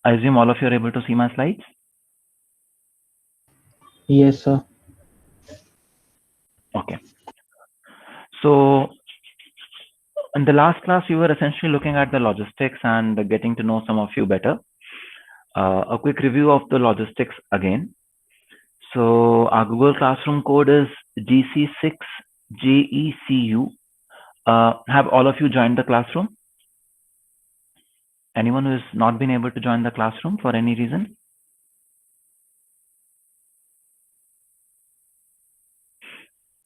I assume all of you are able to see my slides. Yes, sir. Okay. So in the last class, we were essentially looking at the logistics and getting to know some of you better. A quick review of the logistics again. So our Google Classroom code is GC6JECU. Have all of you joined the classroom? Anyone who has not been able to join the classroom for any reason?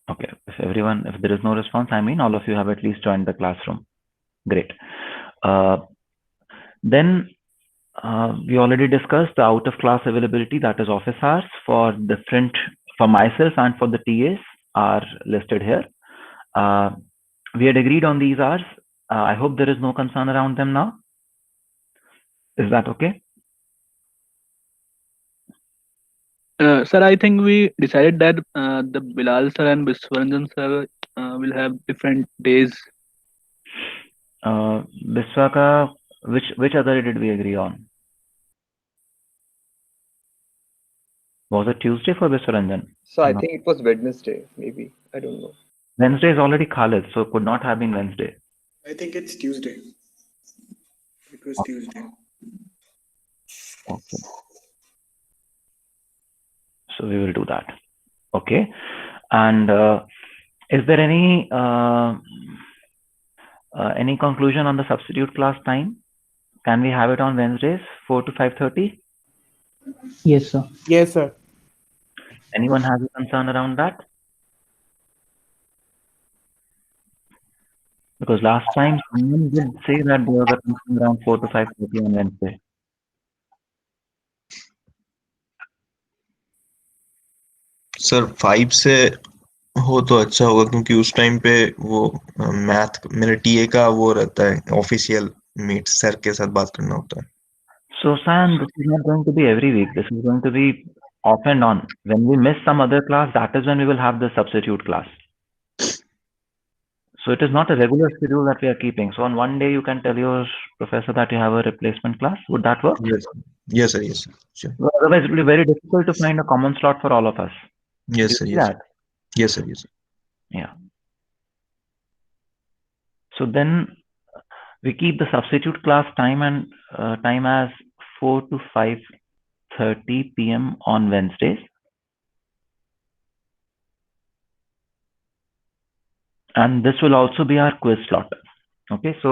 Okay, if there is no response, I mean all of you have at least joined the classroom. Great. Then we already discussed the out of class availability, that is office hours for myself and for the TAs are listed here. We had agreed on these hours. I hope there is no concern around them now. Is that okay? Sir, I think we decided that the Bilal sir and Biswaranjan sir will have different days. Biswaka, which other did we agree on? Was it Tuesday for Biswaranjan? So I No. think it was Wednesday, maybe. I don't know. Wednesday is already Khalid, so it could not have been Wednesday. I think it's Tuesday. It was Tuesday. Okay. So we will do that. Okay. And is there any conclusion on the substitute class time? Can we have it on Wednesdays, 4 to 5:30? Yes, sir. Yes, sir. Anyone has a concern around that? Because last time someone did say that there was a concern around 4 to 5:30 on Wednesday. Sir 5 से हो तो अच्छा होगा क्योंकि उस time पे वो math मेरे टीए का वो रहता है ऑफिशियल मीट सर के साथ बात करना होता है. So Sam, this is not going to be every week. This is going to be off and on. When we miss some other class, that is when we will have the substitute class. So it is not a regular schedule that we are keeping. So on one day you can tell your professor that you have a replacement class. Would that work? Yes, sir. Yes, sir. Sure. Well, otherwise it will be very difficult to find a common slot for all of us. Yes, Do sir. you see Yes. that? Yes, sir. Yes, sir. Yeah. So then we keep the substitute class time and time as 4 to 5:30 p.m. on Wednesdays. And this will also be our quiz slot. Okay, so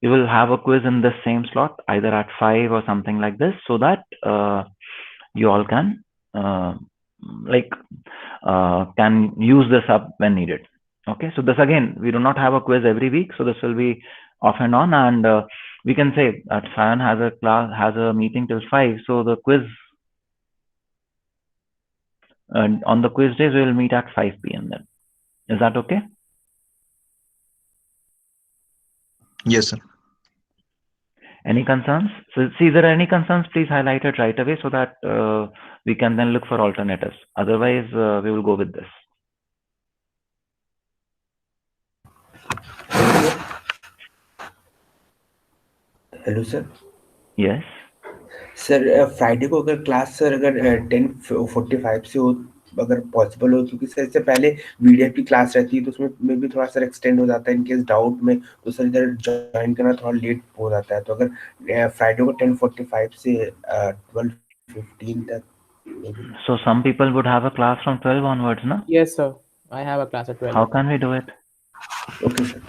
we will have a quiz in the same slot, either at 5 or something like this, so that you all can can use this up when needed. Okay, so this again, we do not have a quiz every week, so this will be off and on, and we can say that Sayan has a meeting till 5, so the quiz on the quiz days we will meet at 5 p.m. then. Is that okay? Yes, sir. Any concerns? So see, if there are any concerns, please highlight it right away so that we can then look for alternatives. Otherwise, we will go with this. Hello sir. Yes. Sir Friday को अगर class sir अगर 10:45 से हो अगर possible हो क्योंकि sir इससे पहले वीडीएफ की क्लास रहती है तो उसमें मे भी थोड़ा सर एक्सटेंड हो जाता है इन केस डाउट में तो सर इधर ज्वाइन करना थोड़ा लेट हो जाता है तो अगर फ्राइडे को 10:45 से 12:15 तक. So some people would have a class from 12 onwards, no? Yes, sir. I have a class at 12. How can we do it? Okay, sir.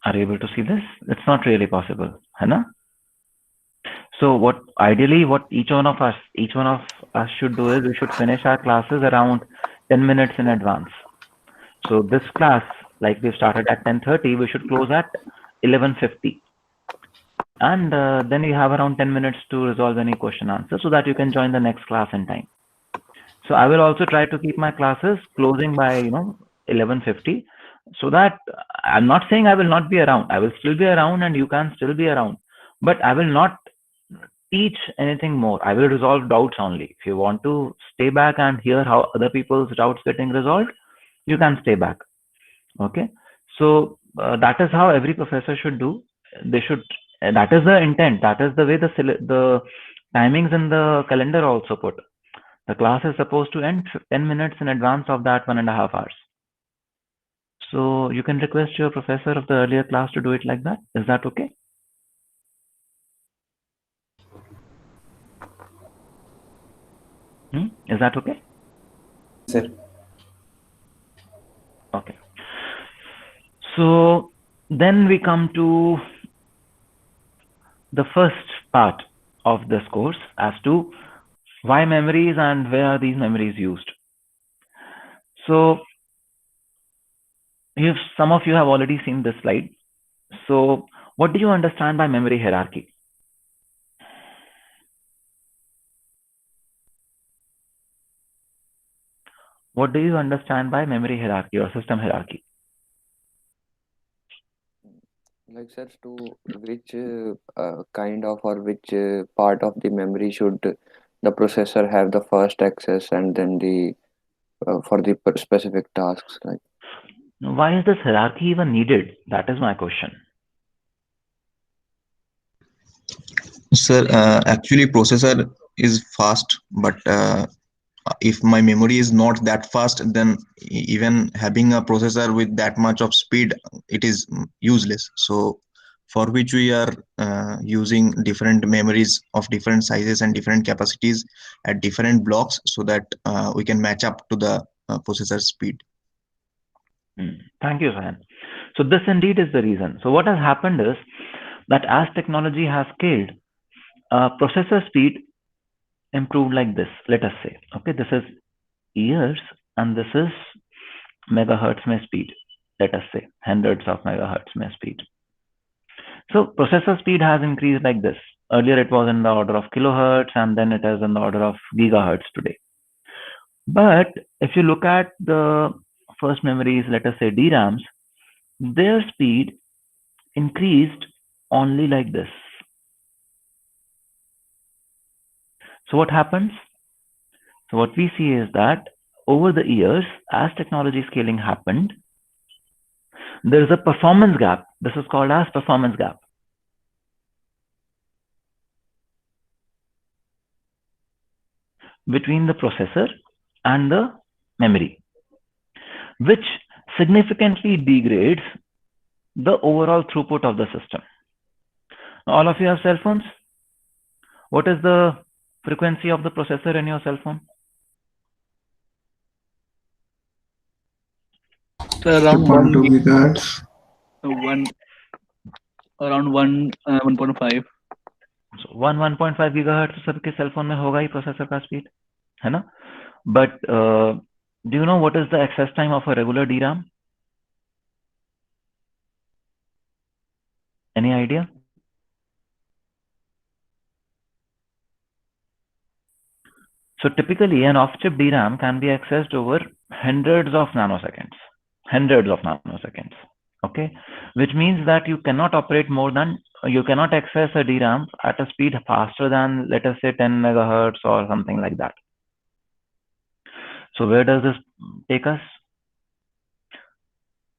Are you able to see this? It's not really possible, है ना? So ideally what each one of us should do is we should finish our classes around 10 minutes in advance. So this class, like we started at 10:30, we should close at 11:50. And then you have around 10 minutes to resolve any question answer so that you can join the next class in time. So I will also try to keep my classes closing by 11:50 so that I'm not saying I will not be around. I will still be around and you can still be around, but I will not teach anything more. I will resolve doubts only. If you want to stay back and hear how other people's doubts getting resolved, you can stay back. Okay, so that is how every professor should do. They should that is the intent. That is the way the timings in the calendar also put. The class is supposed to end 10 minutes in advance of that 1.5 hours. So you can request your professor of the earlier class to do it like that. Is that okay? Is that okay? Sir. Okay. So then we come to the first part of this course as to why memories and where are these memories used. So if some of you have already seen this slide. So what do you understand by memory hierarchy? What do you understand by memory hierarchy or system hierarchy? Like, sir, to which kind of or which part of the memory should the processor have the first access, and then the for the specific tasks, like. Why is this hierarchy even needed? That is my question. Sir, actually processor is fast, but if my memory is not that fast, then even having a processor with that much of speed, it is useless. So for which we are using different memories of different sizes and different capacities at different blocks, so that we can match up to the processor speed. Thank you, Sayan. So this indeed is the reason. So what has happened is that as technology has scaled, processor speed improved like this. Let us say, okay, this is years and this is megahertz में speed. Let us say hundreds of megahertz में speed. So processor speed has increased like this. Earlier it was in the order of kilohertz, and then it is in the order of gigahertz today. But if you look at the first memories, let us say DRAMs, their speed increased only like this. So what happens? So what we see is that over the years, as technology scaling happened, there is a performance gap. This is called as performance gap. Between the processor and the memory, which significantly degrades the overall throughput of the system. All of you have cell phones? What is the frequency of the processor in your cell phone? So around 2.2 gigahertz. Around 1.5. So 1.5 gigahertz तो सबके cell phone में होगा ही processor का speed, है ना? But do you know what is the access time of a regular DRAM? Any idea? So typically an off-chip DRAM can be accessed over hundreds of nanoseconds, okay? Which means that you cannot access a DRAM at a speed faster than, let us say, 10 megahertz or something like that. So where does this take us?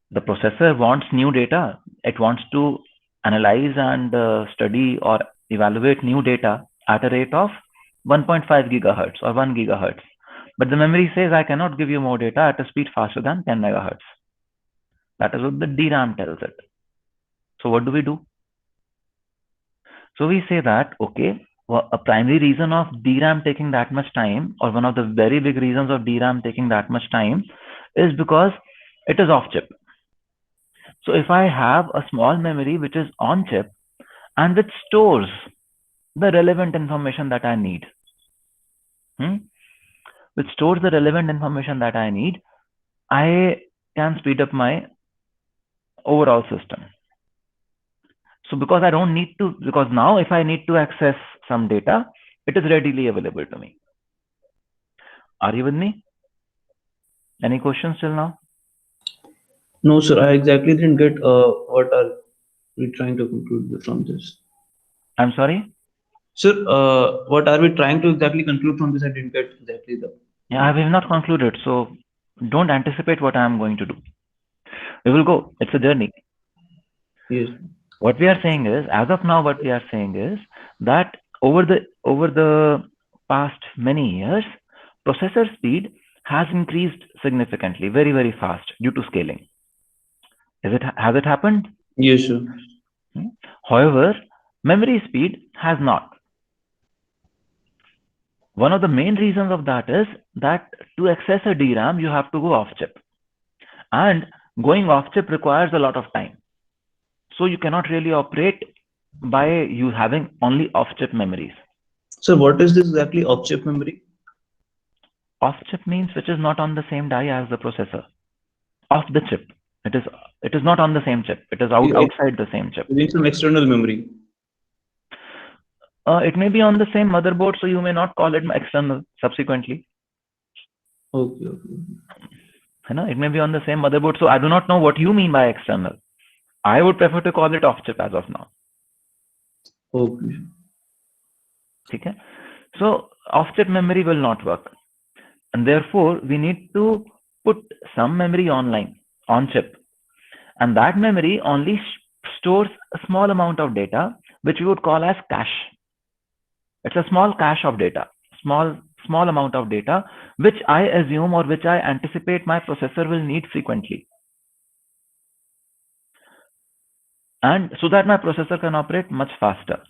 The processor wants new data. It wants to analyze and study or evaluate new data at a rate of 1.5 gigahertz or 1 gigahertz. But the memory says, I cannot give you more data at a speed faster than 10 megahertz. That is what the DRAM tells it. So what do? So we say that, okay, well, a primary reason of DRAM taking that much time, or one of the very big reasons of DRAM taking that much time, is because it is off chip. So if I have a small memory which is on chip and which stores the relevant information that I need, I can speed up my overall system. So because I don't need to, because now if I need to access some data, it is readily available to me. Are you with me? Any questions till now? No, sir. I exactly didn't get what are we trying to conclude from this. I'm sorry? Sir, what are we trying to exactly conclude from this? I didn't get exactly the. Yeah, I have not concluded. So don't anticipate what I am going to do. We will go. It's a journey. Yes. What we are saying is, as of now, what we are saying is that over the past many years, processor speed has increased significantly, very, very fast due to scaling. Has it happened? Yes, sir. However, memory speed has not. One of the main reasons of that is that to access a DRAM, you have to go off chip. And going off chip requires a lot of time. So you cannot really operate by you having only off chip memories. So what is this exactly off chip memory? Off chip means which is not on the same die as the processor. Off the chip. It is not on the same chip. It is outside the same chip. Using some external memory. It may be on the same motherboard, so you may not call it external subsequently. Okay. It may be on the same motherboard. So I do not know what you mean by external. I would prefer to call it off chip as of now. Okay. Okay. So off chip memory will not work. And therefore, we need to put some memory online, on chip. And that memory only stores a small amount of data, which we would call as cache. It's a small cache of data, small amount of data, which I assume or which I anticipate my processor will need frequently. And so that my processor can operate much faster.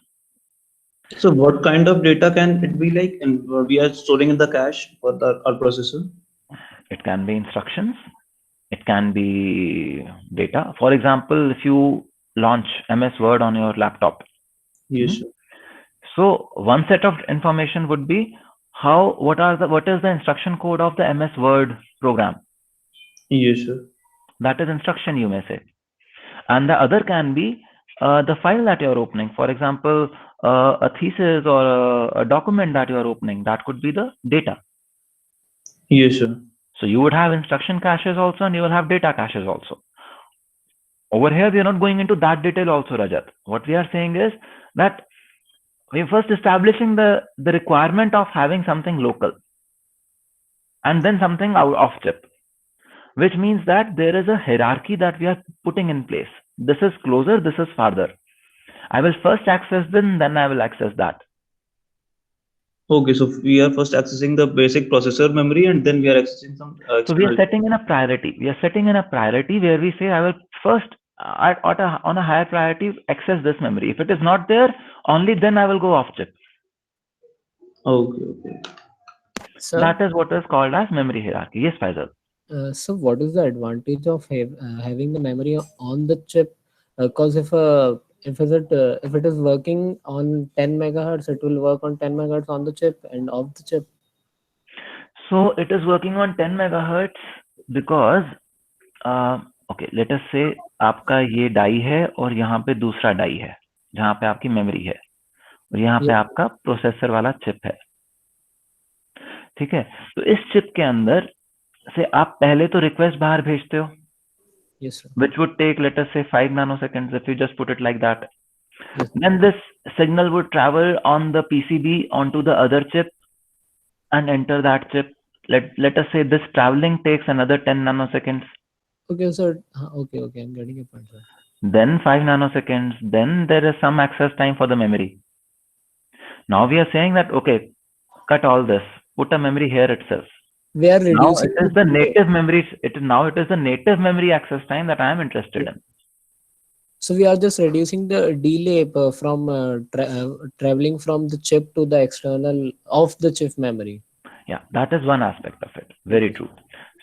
So what kind of data can it be like, and we are storing in the cache for our processor? It can be instructions. It can be data. For example, if you launch MS Word on your laptop. Yes, sir. So one set of information would be what is the instruction code of the MS Word program? Yes, sir. That is instruction, you may say. And the other can be the file that you're opening. For example, a thesis or a document that you're opening, that could be the data. Yes, sir. So you would have instruction caches also, and you will have data caches also. Over here, we are not going into that detail also, Rajat. What we are saying is that we're first establishing the requirement of having something local and then something out off chip, which means that there is a hierarchy that we are putting in place. This is closer, this is farther. I will first access this, then I will access that. Okay, so we are first accessing the basic processor memory, and then we are accessing some. So we are setting in a priority. We are setting in a priority where we say I will first on a higher priority access this memory. If it is not there, only then I will go off chip. Okay. So that is what is called as memory hierarchy. Yes, Faisal. So what is the advantage of having the memory on the chip? Because if it is working on 10 megahertz, it will work on 10 megahertz on the chip and off the chip. So it is working on 10 megahertz because okay, let us say आपका ये die है और यहाँ पे दूसरा die है जहाँ पे आपकी मेमोरी है और यहाँ पे आपका प्रोसेसर वाला चिप है. ठीक है, तो इस चिप के अंदर से आप पहले तो रिक्वेस्ट बाहर भेजते हो. Yes, sir. Which would take, let us say, 5 nanoseconds if you just put it like that. Yes. Then this signal would travel on the PCB onto the other chip and enter that chip. Let us say this traveling takes another 10 nanoseconds. Okay, sir. Okay, I'm getting your point, sir. Then 5 nanoseconds. Then there is some access time for the memory. Now we are saying that, okay, cut all this. Put a memory here itself. We are reducing. Now it is the native memory. It is the native memory access time that I am interested in. So we are just reducing the delay from traveling from the chip to the external of the chip memory. Yeah, that is one aspect of it. Very true.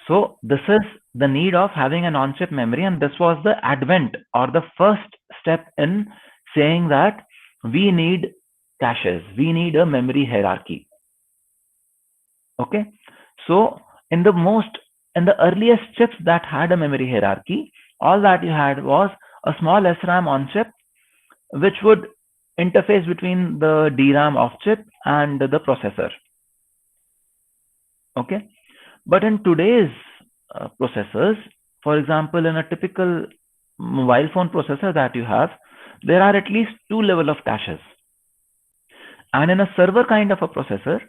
So this is the need of having an on-chip memory, and this was the advent or the first step in saying that we need caches. We need a memory hierarchy. Okay. So in the earliest chips that had a memory hierarchy, all that you had was a small SRAM on chip, which would interface between the DRAM off chip and the processor. Okay. But in today's processors, for example, in a typical mobile phone processor that you have, there are at least 2 levels of caches. And in a server kind of a processor,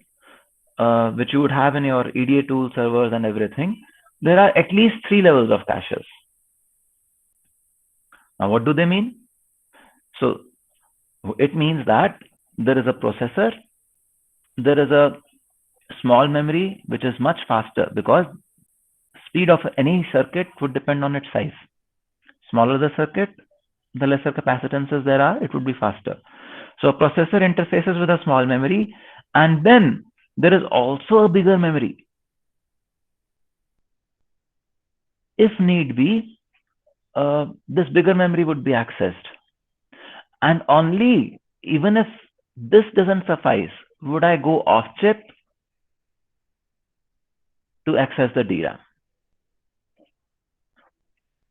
which you would have in your EDA tool servers and everything, there are at least 3 levels of caches. Now, what do they mean? So it means that there is a processor, there is a small memory which is much faster, because speed of any circuit would depend on its size. Smaller the circuit, the lesser capacitances there are, it would be faster. So a processor interfaces with a small memory, and then there is also a bigger memory. If need be, this bigger memory would be accessed. And only even if this doesn't suffice, would I go off chip to access the DRAM.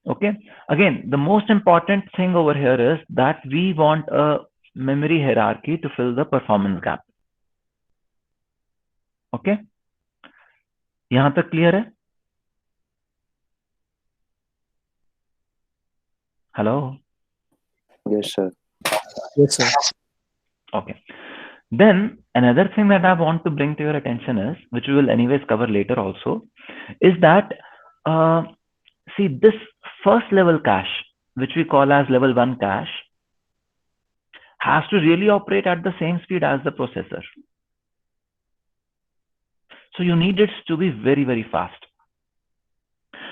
Okay. Again, the most important thing over here is that we want a memory hierarchy to fill the performance gap. Okay. यहाँ तक clear है? Hello. Yes, sir. Yes, sir. Okay. Then another thing that I want to bring to your attention is, which we will anyways cover later also, is that see, this first level cache, which we call as level 1 cache, has to really operate at the same speed as the processor. So you need it to be very, very fast.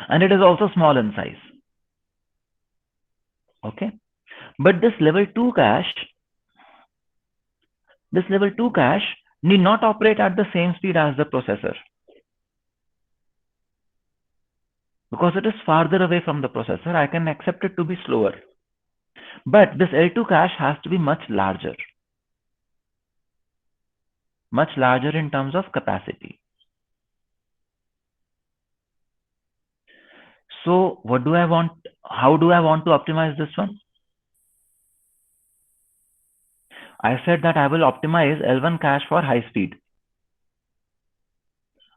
And it is also small in size. Okay. But this level 2 cache need not operate at the same speed as the processor, because it is farther away from the processor. I can accept it to be slower. But this L2 cache has to be much larger in terms of capacity. So what do I want? How do I want to optimize this one? I said that I will optimize L1 cache for high speed.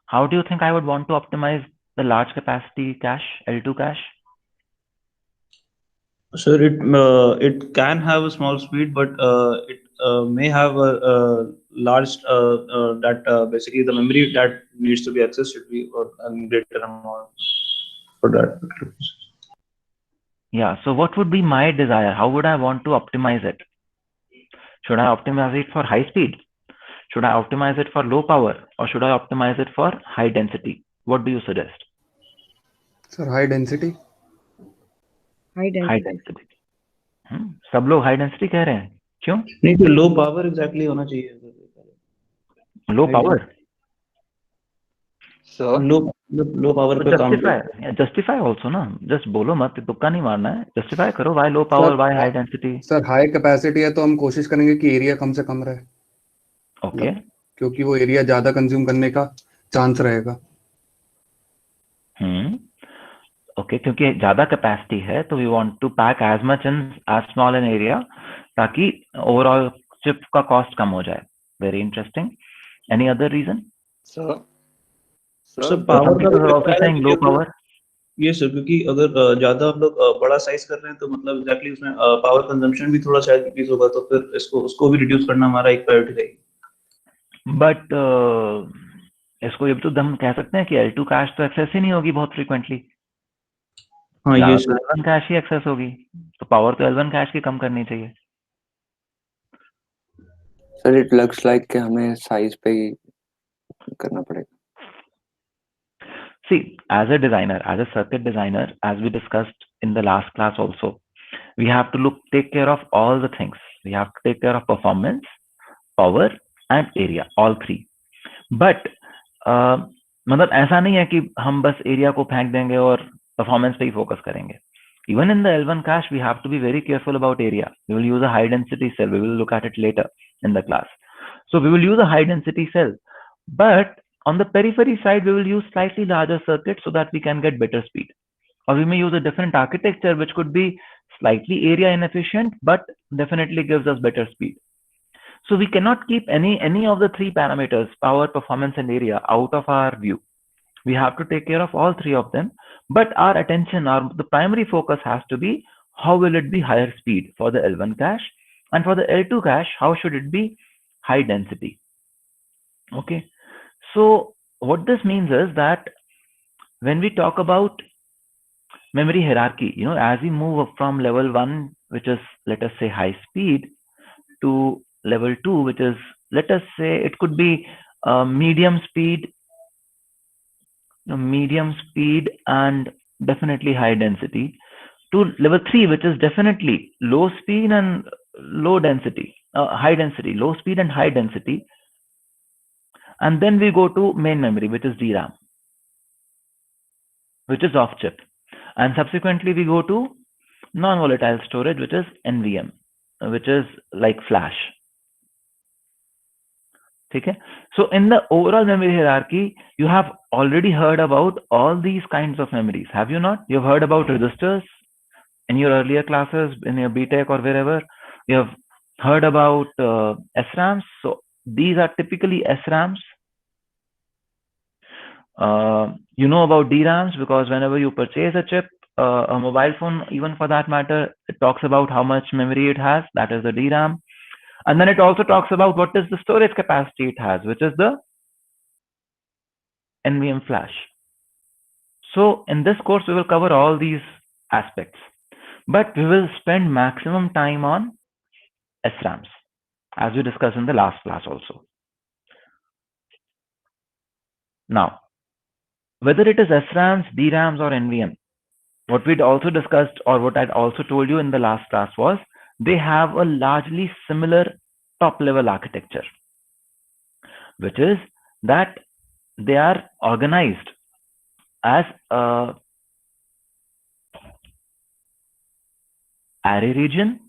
How do you think I would want to optimize the large capacity cache, L2 cache? Sir, it can have a small speed, but it may have a large that basically the memory that needs to be accessed should be a greater amount for that. Yeah. So what would be my desire? How would I want to optimize it? Should I optimize it for high speed? Should I optimize it for low power, or should I optimize it for high density? What do you suggest? Sir, high density. High density. सब लोग high density कह रहे हैं, क्यों? नहीं तो low power exactly होना चाहिए. Low power. So Low power तो पे काम justify also ना, just बोलो मत, तुक्का नहीं मारना है, justify करो why low power, why high density. Sir high capacity है तो हम कोशिश करेंगे कि एरिया कम से कम रहे. Okay. क्योंकि वो एरिया ज्यादा कंज्यूम करने का चांस रहेगा. ओके, क्योंकि ज्यादा कैपेसिटी है तो we want to pack as much in as small an area, ताकि ओवरऑल चिप का कॉस्ट कम हो जाए. Very interesting. Any other reason? Sir power का लो पावर. ये सर, क्योंकि अगर ज्यादा हम लोग बड़ा साइज कर रहे हैं तो मतलब एग्जैक्टली उसमें पावर कंजम्पशन भी थोड़ा शायद इंक्रीज होगा, तो फिर उसको भी रिड्यूस करना हमारा एक प्रायोरिटी रहेगी. बट इसको ये तो हम कह सकते हैं कि L2 कैश तो एक्सेस ही नहीं होगी बहुत फ्रीक्वेंटली. हाँ, ये सर. L1 कैश ही एक्सेस होगी, तो पावर तो L1 कैश की कम करनी चाहिए. सर इट लुक्स लाइक कि हमें साइज पे ही करना पड़ेगा. See, as a designer, as a circuit designer, as we discussed in the last class also, we have to take care of all the things. We have to take care of performance, power and area, all three. But मतलब ऐसा नहीं है कि हम बस area को फेंक देंगे और परफॉर्मेंस पे ही फोकस करेंगे. Even in the L1 cache, we have to be very careful about area. We will use a high density cell. We will look at it later in the class. So we will use a high density cell, but on the periphery side, we will use slightly larger circuits so that we can get better speed. Or we may use a different architecture, which could be slightly area inefficient, but definitely gives us better speed. So we cannot keep any of the three parameters, power, performance, and area, out of our view. We have to take care of all three of them, but our attention, the primary focus has to be how will it be higher speed for the L1 cache, and for the L2 cache, how should it be high density. Okay. So what this means is that when we talk about memory hierarchy, as we move up from level 1, which is, let us say, high speed, to level 2, which is, let us say, it could be medium speed and definitely high density, to level 3, which is definitely low speed and low density, high density, low speed and high density. And then we go to main memory, which is DRAM, which is off chip. And subsequently we go to non-volatile storage, which is NVM, which is like flash. Okay? So in the overall memory hierarchy, you have already heard about all these kinds of memories, have you not? You've heard about registers in your earlier classes, in your BTech or wherever. You have heard about SRAMs. So these are typically SRAMs. You know about DRAMs because whenever you purchase a chip, a mobile phone, even for that matter, it talks about how much memory it has. That is the DRAM. And then it also talks about what is the storage capacity it has, which is the NVM flash. So in this course, we will cover all these aspects, but we will spend maximum time on SRAMs, as we discussed in the last class also. Now, whether it is SRAMs, DRAMs, or NVM, what we'd also discussed, or what I'd also told you in the last class, was they have a largely similar top-level architecture, which is that they are organized as a array region,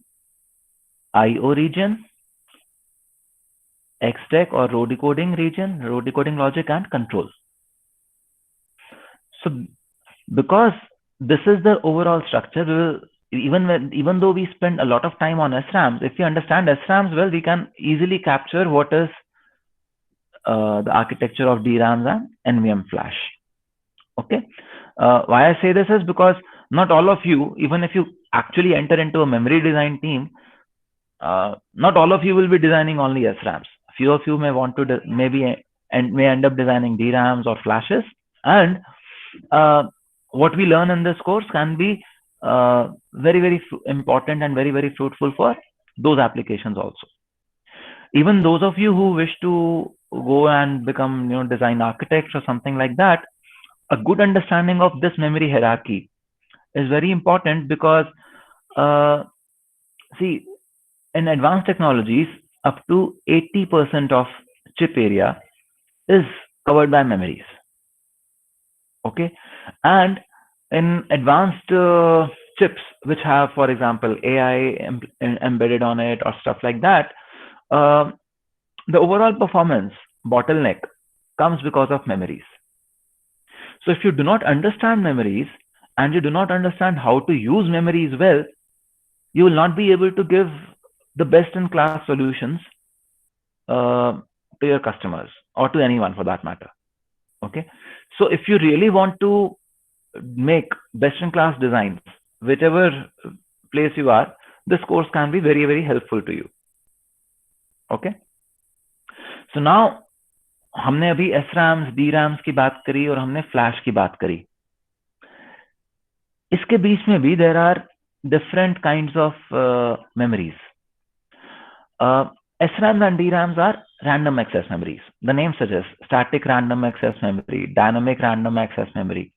IO region, extech or row decoding region, row decoding logic, and control. So because this is the overall structure, we will, even though we spend a lot of time on SRAMs, if we understand SRAMs well, we can easily capture what is the architecture of DRAMs and NVM flash. Okay. Why I say this is because not all of you, even if you actually enter into a memory design team, not all of you will be designing only SRAMs. Few of you may want to may end up designing DRAMs or flashes, and what we learn in this course can be very, very important and very, very fruitful for those applications also. Even those of you who wish to go and become, design architects or something like that, a good understanding of this memory hierarchy is very important because, see, in advanced technologies, up to 80% of chip area is covered by memories. Okay, and in advanced chips which have, for example, AI embedded on it or stuff like that, the overall performance bottleneck comes because of memories. So if you do not understand memories and you do not understand how to use memories well, you will not be able to give the best-in-class solutions to your customers or to anyone for that matter. Okay, so if you really want to make best-in-class designs, whichever place you are, this course can be very, very helpful to you. Okay, so now हमने अभी SRAMs, DRAMs की बात करी और हमने flash की बात करी. इसके बीच में भी there are different kinds of memories. SRAMs and DRAMs are random access memories. The name suggests static random access memory, dynamic random access memory.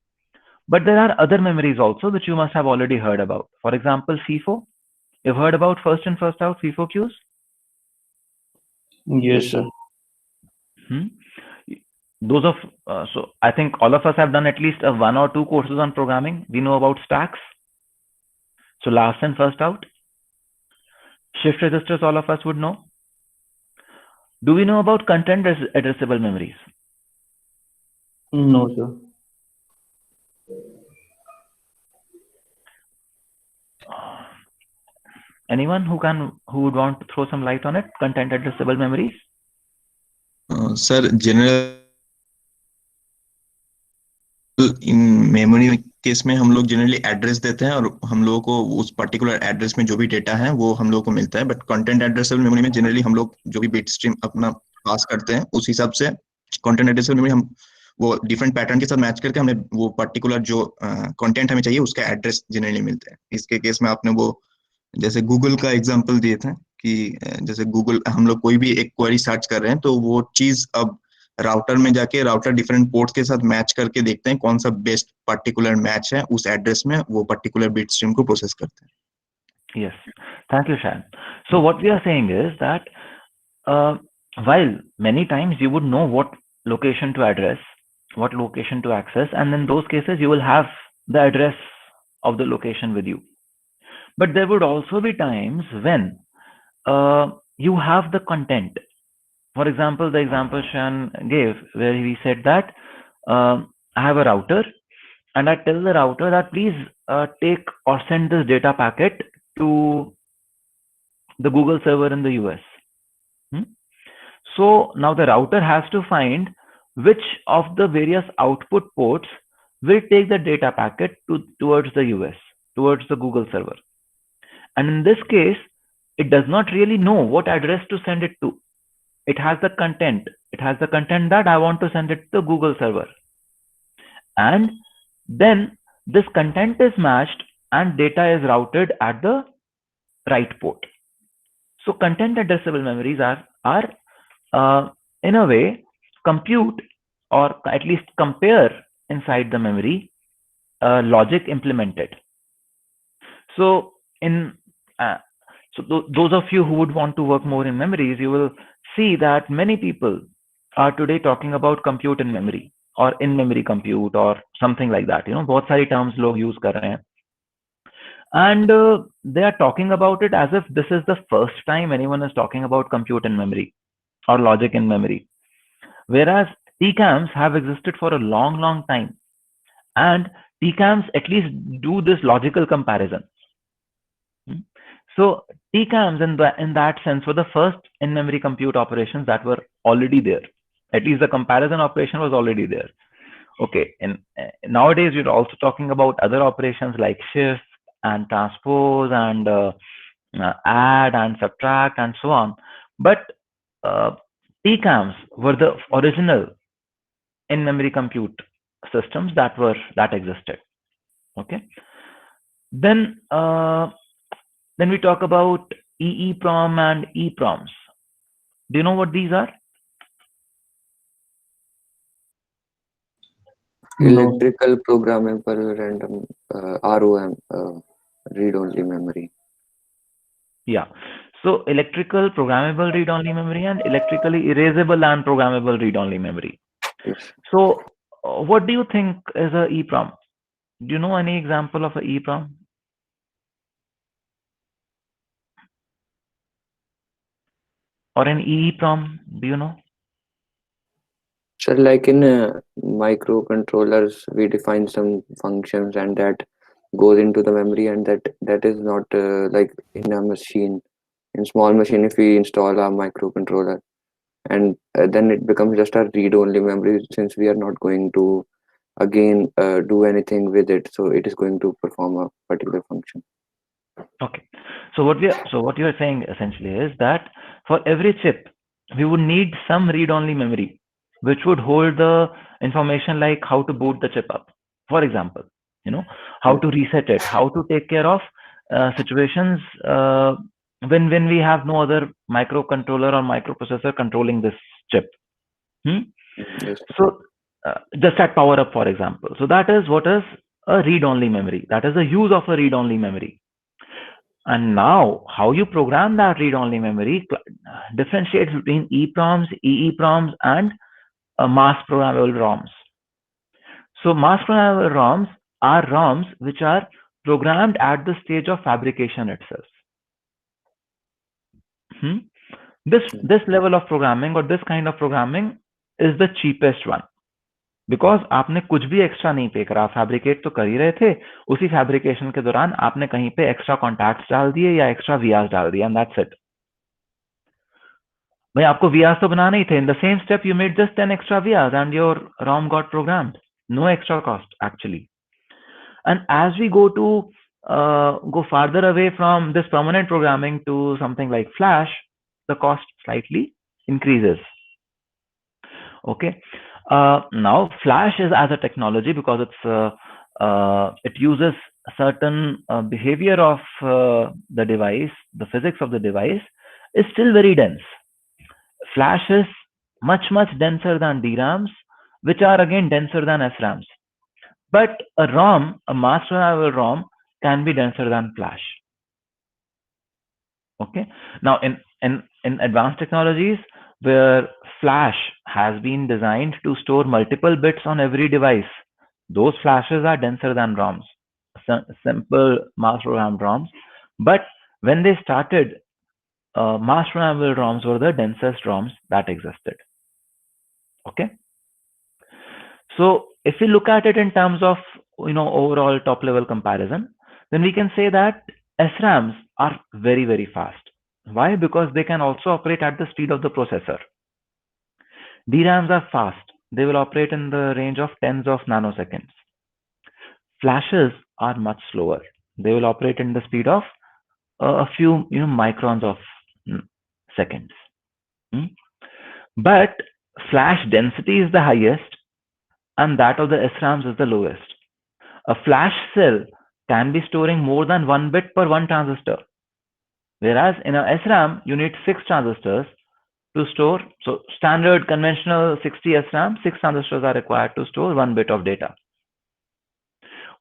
But there are other memories also which you must have already heard about. For example, FIFO. You've heard about first in, first out FIFO queues? Yes, sir. Those of so I think all of us have done at least 1 or 2 courses on programming. We know about stacks. So last in, first out. Shift registers, all of us would know. Do we know about content addressable memories? No, sir. Anyone who would want to throw some light on it? Content addressable memories? Sir, general in memory case में हम लोग generally address देते हैं और हम लोगों को उस पर्टिकुलर एड्रेस में जो भी डेटा है वो हम लोगों को मिलता है. बट कंटेंट एड्रेसेबल मेमोरी में जनरली हम लोग जो भी बिट स्ट्रीम अपना पास करते हैं उस हिसाब से कंटेंट एड्रेसेबल मेमोरी हम वो डिफरेंट पैटर्न के साथ मैच करके हमें वो पर्टिकुलर जो कंटेंट हमें चाहिए उसका एड्रेस जनरली मिलता है। इसके केस में आपने वो जैसे गूगल का एग्जांपल दिए थे कि जैसे गूगल हम लोग कोई भी एक क्वेरी सर्च कर रहे हैं तो वो चीज अब राउटर में जाके राउटर डिफरेंट पोर्ट्स के साथ मैच करके देखते हैं कौन सा बेस्ट पर्टिकुलर मैच है, उस एड्रेस में वो पर्टिकुलर बिट स्ट्रीम को प्रोसेस करते हैं। Yes, thank you, Shan. So what we are saying is that while many times you would know what location to address, what location to access, and in those cases you will have the address of the location with you. But there would also be times when you have the content. For example, the example Shan gave, where he said that I have a router and I tell the router that please take or send this data packet to the Google server in the US. So now the router has to find which of the various output ports will take the data packet towards the US, towards the Google server. And in this case, it does not really know what address to send it to. It has the content. It has the content that I want to send it to the Google server. And then this content is matched and data is routed at the right port. So content addressable memories are in a way compute or at least compare inside the memory logic implemented. So those of you who would want to work more in memories, you will see that many people are today talking about compute in memory or in memory compute or something like that. बहुत सारी terms लोग use कर रहे हैं. And they are talking about it as if this is the first time anyone is talking about compute in memory or logic in memory. Whereas TCAMs have existed for a long, long time. And TCAMs at least do this logical comparison. So TCAMs in that sense were the first in-memory compute operations that were already there. At least the comparison operation was already there. Okay, and nowadays we're also talking about other operations like shift and transpose and add and subtract and so on. But TCAMs were the original in-memory compute systems that existed. Okay, then we talk about EEPROM and EPROMs. Do you know what these are? Electrical programmable random ROM, read-only memory. Yeah. So electrical programmable read-only memory and electrically erasable and programmable read-only memory. Yes. So what do you think is a EEPROM? Do you know any example of a EEPROM? Or an EEPROM, do you know? So like in microcontrollers, we define some functions and that goes into the memory, and that is not like in a machine. In small machine, if we install a microcontroller, and then it becomes just a read-only memory, since we are not going to again do anything with it, so it is going to perform a particular function. Okay. So what you are saying essentially is that for every chip, we would need some read-only memory, which would hold the information like how to boot the chip up, for example, how to reset it, how to take care of situations when we have no other microcontroller or microprocessor controlling this chip. Yes. So just at power up, for example. So that is what is a read-only memory. That is the use of a read-only memory. And now, how you program that read-only memory differentiates between EPROMs, EEPROMs, and mass programmable ROMs. So mass programmable ROMs are ROMs which are programmed at the stage of fabrication itself. This level of programming or this kind of programming is the cheapest one. Because आपने कुछ भी extra नहीं पे करा, fabricate तो कर ही रहे थे, उसी फैब्रिकेशन के दौरान आपने कहीं पे एक्स्ट्रा कॉन्टैक्ट्स डाल दिए या एक्स्ट्रा वीआर्स डाल दिया एंड दैट्स इट. भाई आपको वीआर्स तो बनाना ही थे. In the same step you made just 10 extra vias and your ROM got programmed. No extra cost actually. And as we go farther away from this permanent programming to something like Flash, the cost slightly increases. Okay. Now, Flash is as a technology because it uses a certain behavior of the device, the physics of the device, is still very dense. Flash is much denser than DRAMs, which are again denser than SRAMs. But a ROM, a mass reliable ROM, can be denser than Flash. Okay. Now, in advanced technologies where Flash has been designed to store multiple bits on every device, those flashes are denser than ROMs, simple mass programmed ROMs. But when they started, mass programmable ROMs were the densest ROMs that existed. Okay. So if we look at it in terms of overall top level comparison, then we can say that SRAMs are very fast. Why? Because they can also operate at the speed of the processor. DRAMs are fast. They will operate in the range of tens of nanoseconds. Flashes are much slower. They will operate in the speed of a few microns of seconds. But flash density is the highest and that of the SRAMs is the lowest. A flash cell can be storing more than 1 bit per 1 transistor. Whereas in a SRAM, you need 6 transistors to store. So standard conventional 60 SRAM, 6 transistors are required to store 1 bit of data.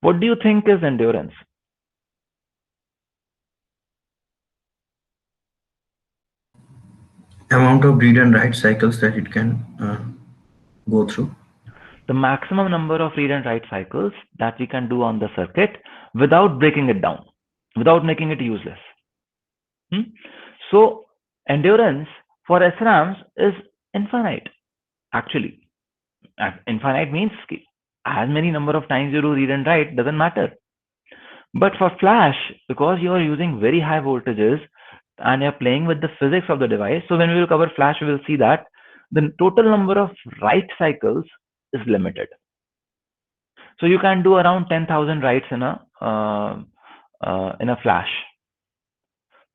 What do you think is endurance? Amount of read and write cycles that it can go through. The maximum number of read and write cycles that we can do on the circuit without breaking it down, without making it useless. So endurance for SRAMs is infinite. Actually, infinite means as many number of times you do read and write doesn't matter. But for flash, because you are using very high voltages and you're playing with the physics of the device, so when we will cover flash, we will see that the total number of write cycles is limited. So you can do around 10,000 writes in a flash.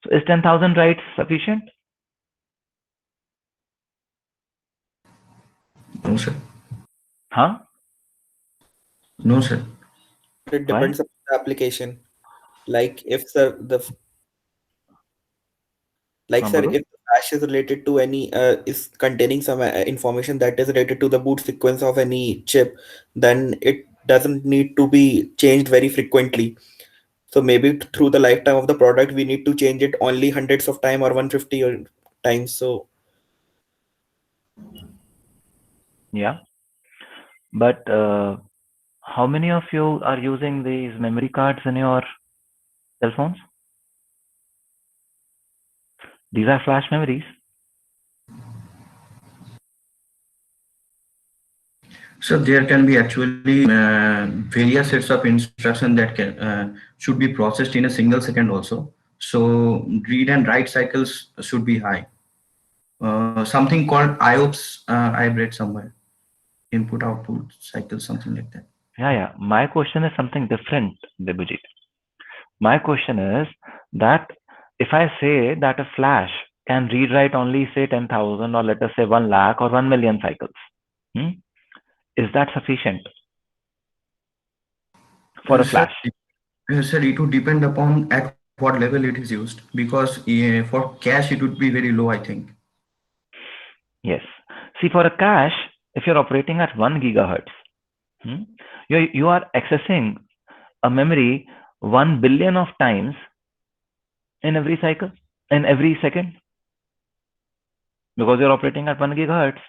So is 10,000 writes sufficient? No, sir. Huh? No, sir. It depends on the application. Like if sir, if the flash is related to any is containing some information that is related to the boot sequence of any chip, then it doesn't need to be changed very frequently. So maybe through the lifetime of the product, we need to change it only hundreds of times or 150 times. So yeah, but how many of you are using these memory cards in your cell phones? These are flash memories. So there can be actually various sets of instruction that can should be processed in a single second also. So read and write cycles should be high. Something called IOPS, I've read somewhere. Input output cycle, something like that. Yeah. My question is something different, Debujit. My question is that if I say that a flash can read write only say 10,000 or let us say 1 lakh or 1 million cycles, is that sufficient for a flash? Sir, it would depend upon at what level it is used, because for cache it would be very low, I think. Yes. See, for a cache, if you're operating at 1 gigahertz, you are accessing a memory 1 billion of times in every cycle, in every second, because you're operating at 1 gigahertz.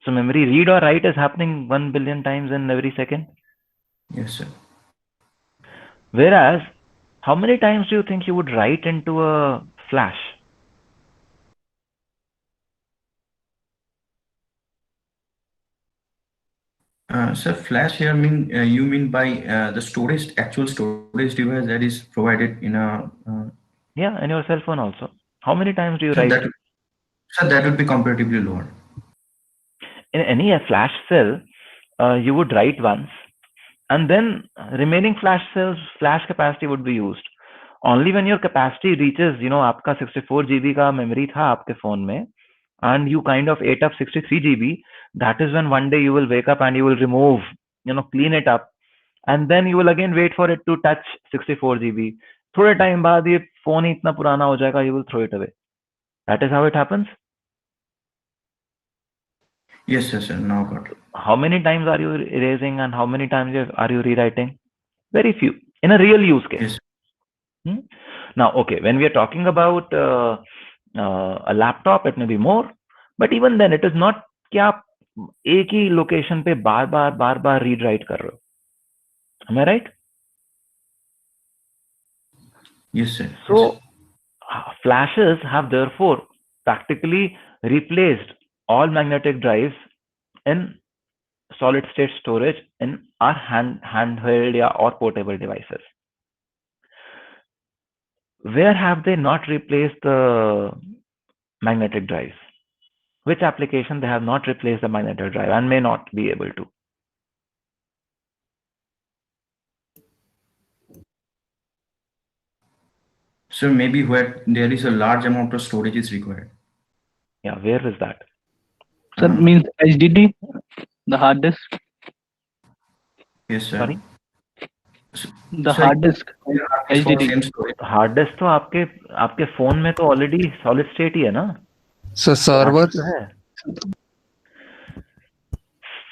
So memory read or write is happening 1 billion times in every second. Yes, sir. Whereas, how many times do you think you would write into a flash? Sir, flash here you mean by the storage, actual storage device that is provided in a... Yeah, in your cell phone also. How many times do you write? Sir, that would be comparatively lower. In any flash cell, you would write once, and then remaining flash cells, flash capacity would be used. Only when your capacity reaches, आपका 64 GB का memory था आपके phone में, and you kind of ate up 63 GB, that is when one day you will wake up and you will remove, clean it up, and then you will again wait for it to touch 64 GB. थोड़े time बाद ये phone ही इतना पुराना हो जाएगा, you will throw it away. That is how it happens. Yes, sir. Now got it. How many times are you erasing and how many times are you rewriting? Very few. In a real use case. Yes. Now, okay, when we are talking about a laptop, it may be more, but even then, it is not कि आप एक ही location पे बार-बार read write कर रहे हो. Am I right? Yes, sir. So, flashes have therefore practically replaced all magnetic drives in solid state storage in our handheld or portable devices. Where have they not replaced the magnetic drives? Which application they have not replaced the magnetic drive and may not be able to? So maybe where there is a large amount of storage is required. Yeah, where is that? Sir, means HDD, the hard disk. Yes, sir. Sorry? The hard disk, HDD. Hard disk तो आपके phone में तो already solid state ही है ना. So servers.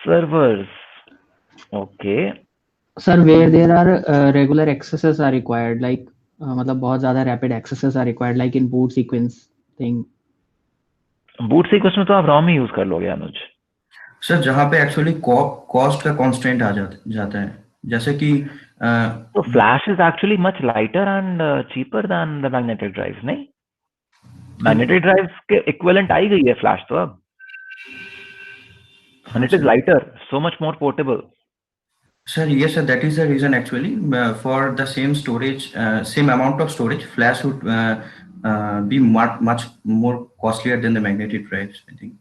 Servers. Okay. Sir, where there are regular accesses are required, like मतलब बहुत ज़्यादा rapid accesses are required, like in boot sequence thing. Boot sequence में तो आप ROM ही यूज कर लोगे अनुज. सर जहाँ पे एक्चुअली कॉस्ट का कॉन्स्टेंट आ जाता है, जैसे कि So flash is actually much lighter and cheaper than the magnetic drives, नहीं? Magnetic drives के equivalent आई गई है flash तो अब. And it is lighter, so much more portable. Sir, yes, sir. That is the reason actually for the same storage, same amount of storage, flash would be much more costlier than the magnetic drives, I think.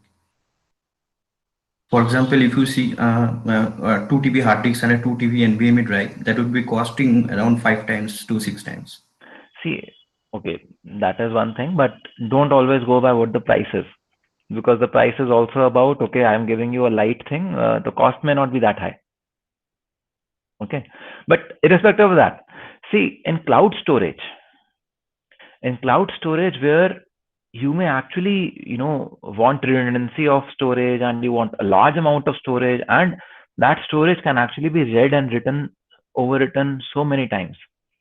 For example, if you see 2 TB hard disks and a 2 TB NVMe drive, that would be costing around 5 times to 6 times. See, okay, that is one thing, but don't always go by what the price is, because the price is also about, okay, I am giving you a light thing, the cost may not be that high. Okay, but irrespective of that, see, in cloud storage where you may actually, want redundancy of storage and you want a large amount of storage, and that storage can actually be read and overwritten so many times.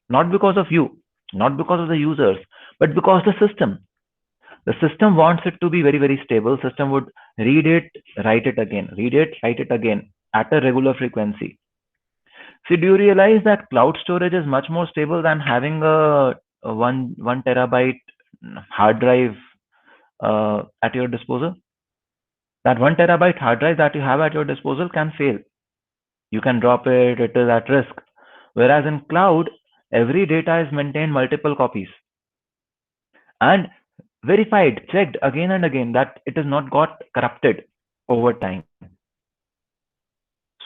Not because of you, not because of the users, but because the system wants it to be very, very stable. System would read it, write it again, read it, write it again at a regular frequency. See, do you realize that cloud storage is much more stable than having a 1 terabyte hard drive at your disposal? That 1 terabyte hard drive that you have at your disposal can fail. You can drop it, it is at risk. Whereas in cloud, every data is maintained multiple copies and verified, checked again and again that it is not got corrupted over time.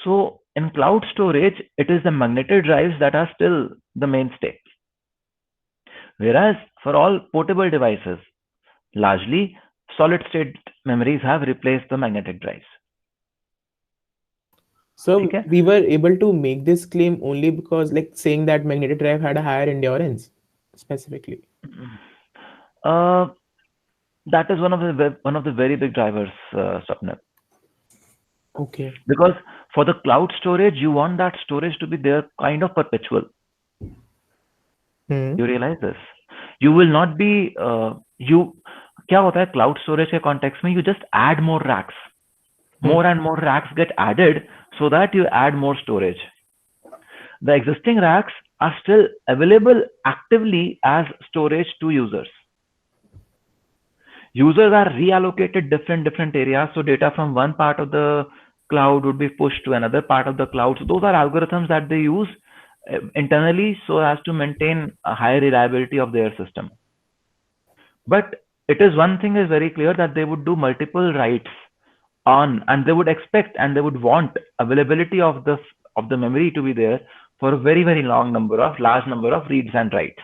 So in cloud storage, it is the magnetic drives that are still the mainstay. Whereas for all portable devices, largely solid state memories have replaced the magnetic drives. So we were able to make this claim only because, like, saying that magnetic drive had a higher endurance specifically. That is one of the very big drivers, Swapnil. Okay. Because for the cloud storage, you want that storage to be there kind of perpetual. You realize this? You will not be क्या होता है cloud storage के context में, you just add more racks. More and more racks get added so that you add more storage. The existing racks are still available actively as storage to users. Users are reallocated different areas, so data from one part of the cloud would be pushed to another part of the cloud. So those are algorithms that they use internally so as to maintain a high reliability of their system. But it is one thing is very clear that they would do multiple writes on, and they would expect and they would want availability of the memory to be there for a very, very large number of reads and writes.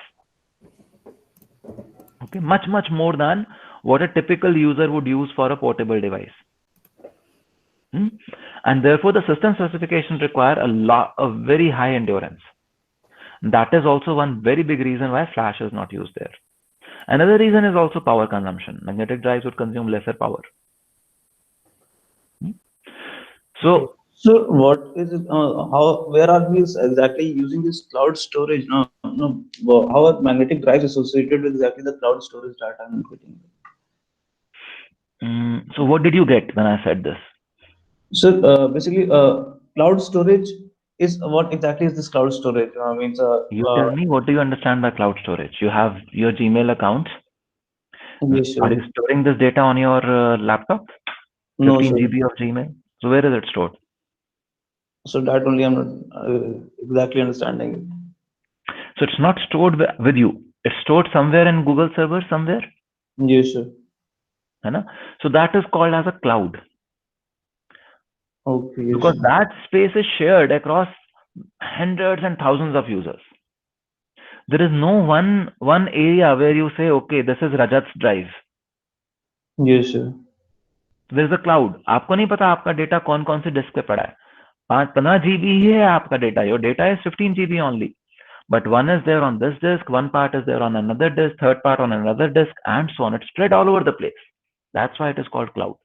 Okay, much more than what a typical user would use for a portable device. And therefore, the system specifications require a very high endurance. That is also one very big reason why flash is not used there. Another reason is also power consumption. Magnetic drives would consume lesser power. So what is it? Where are we exactly using this cloud storage? How are magnetic drives associated with exactly the cloud storage data I'm getting? So what did you get when I said this? So basically, cloud storage is what exactly is this cloud storage? You tell me, what do you understand by cloud storage? You have your Gmail account. Yes, sure. Are you storing this data on your laptop? No, 15 sir. GB of Gmail. So where is it stored? So that only I'm not exactly understanding. So it's not stored with you. It's stored somewhere in Google server somewhere. Yes, sir. So that is called as a cloud. Okay. Yes, Because sir. that space is shared across hundreds and thousands of users. There is no one area where you say, okay, this is Rajat's drive. Yes, sir. There is a cloud. आपको नहीं पता आपका data कौन कौन सी disc पे पड़ा है. 15 GB ही है आपका data. Your data is 15 GB only. But one is there on this disk, one part is there on another disk, third part on another disk, and so on. It's spread all over the place. That's why it is called cloud.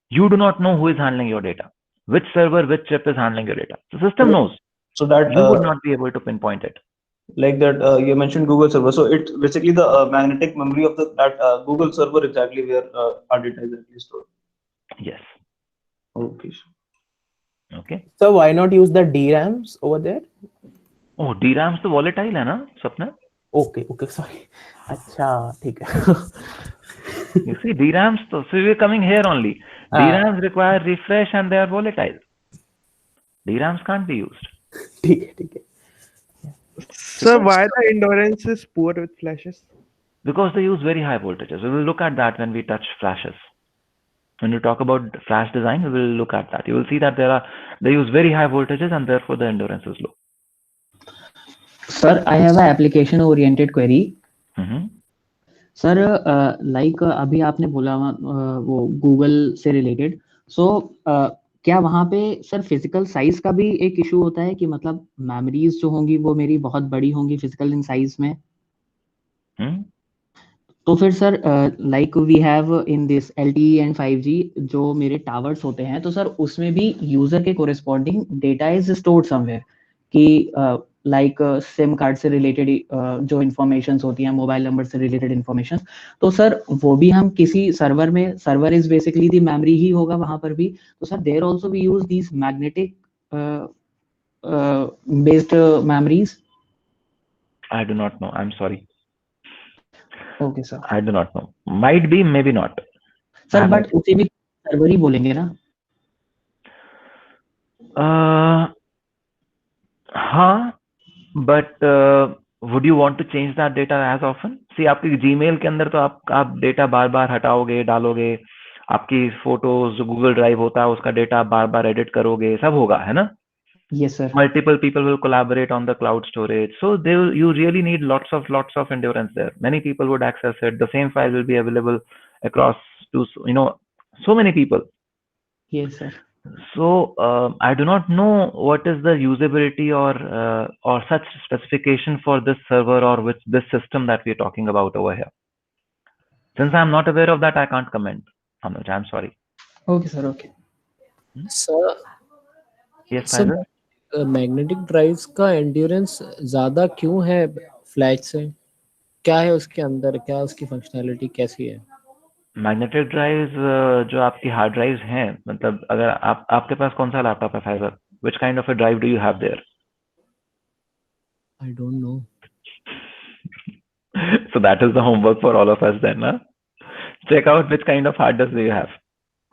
You do not know who is handling your data. Which server, which chip is handling your data. The system knows. So that you would not be able to pinpoint it. Like that, you mentioned Google server. So it's basically the magnetic memory of that Google server exactly where our data is actually stored. Yes. Okay. Okay. So why not use the DRAMs over there? Oh, DRAMs तो volatile है ना, Swapna? Okay, sorry. अच्छा, ठीक है. You see, DRAMs, so we're coming here only. DRAMs require refresh and they are volatile. DRAMs can't be used. ठीक है. So why the endurance is poor with flashes? Because they use very high voltages. We will look at that when we touch flashes. When you talk about flash design, we will look at that. You will see that they use very high voltages and therefore the endurance is low. Sir, I have an application oriented query. Sir like अभी आपने बोला वो Google से related, सो क्या वहाँ पे sir physical size का भी एक इशू होता है कि मतलब मेमोरीज जो होंगी वो मेरी बहुत बड़ी होंगी फिजिकल इन साइज में? तो फिर sir like we have in this LTE and 5G जो मेरे टावर्स होते हैं, तो सर उसमें भी यूजर के corresponding data is stored somewhere कि लाइक सिम कार्ड से रिलेटेड जो इन्फॉर्मेशन होती हैं, मोबाइल नंबर से रिलेटेड इन्फॉर्मेशन, तो सर वो भी हम किसी सर्वर में, server is basically the memory ही होगा वहां पर भी, तो sir there also we use these magnetic based memories. I do not know. I'm sorry. Okay, sir. I do not know. Might be, maybe not. Sir, but उसे भी server ही बोलेंगे ना? हाँ, but would you want to change that data as often? See, आपकी Gmail के अंदर तो आप डेटा बार बार हटाओगे, डालोगे, आपकी फोटोज जो गूगल ड्राइव होता है उसका डेटा आप बार बार एडिट करोगे, सब होगा, है ना? Yes, sir. Multiple people will collaborate on the cloud storage, so you really need lots of endurance there. Many people would access it. The same file will be available across to so many people. Yes, sir. So I do not know what is the usability or such specification for this server or with this system that we're talking about over here. Since I'm not aware of that, I can't comment. Anuj, I'm sorry. Okay, sir. Okay. Sir. Yes, sir. Magnetic drives का endurance ज्यादा क्यों है flash से? क्या है उसके अंदर, क्या उसकी फंक्शनैलिटी कैसी है? मैग्नेटिक ड्राइव्स जो आपकी हार्ड ड्राइव्स हैं, मतलब अगर आपके पास कौन सा लैपटॉप है fibre, which kind of a drive do you have their? I don't know. So that is the homework for all of us then, huh? Check out which kind of hard disk do you have.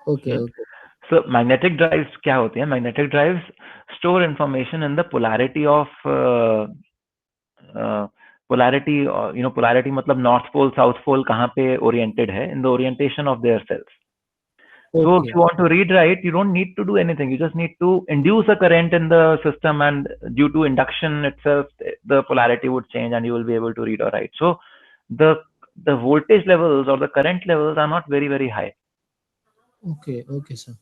Okay. So magnetic drives क्या होती हैं? Magnetic drives store information in the polarity of polarity, polarity मतलब north pole, south pole कहाँ पे oriented है, in the orientation of their cells. Okay. So if you want to read write, you don't need to do anything. You just need to induce a current in the system, and due to induction itself, the polarity would change, and you will be able to read or write. So the the voltage levels or the current levels are not very, very high. Okay, okay, sir.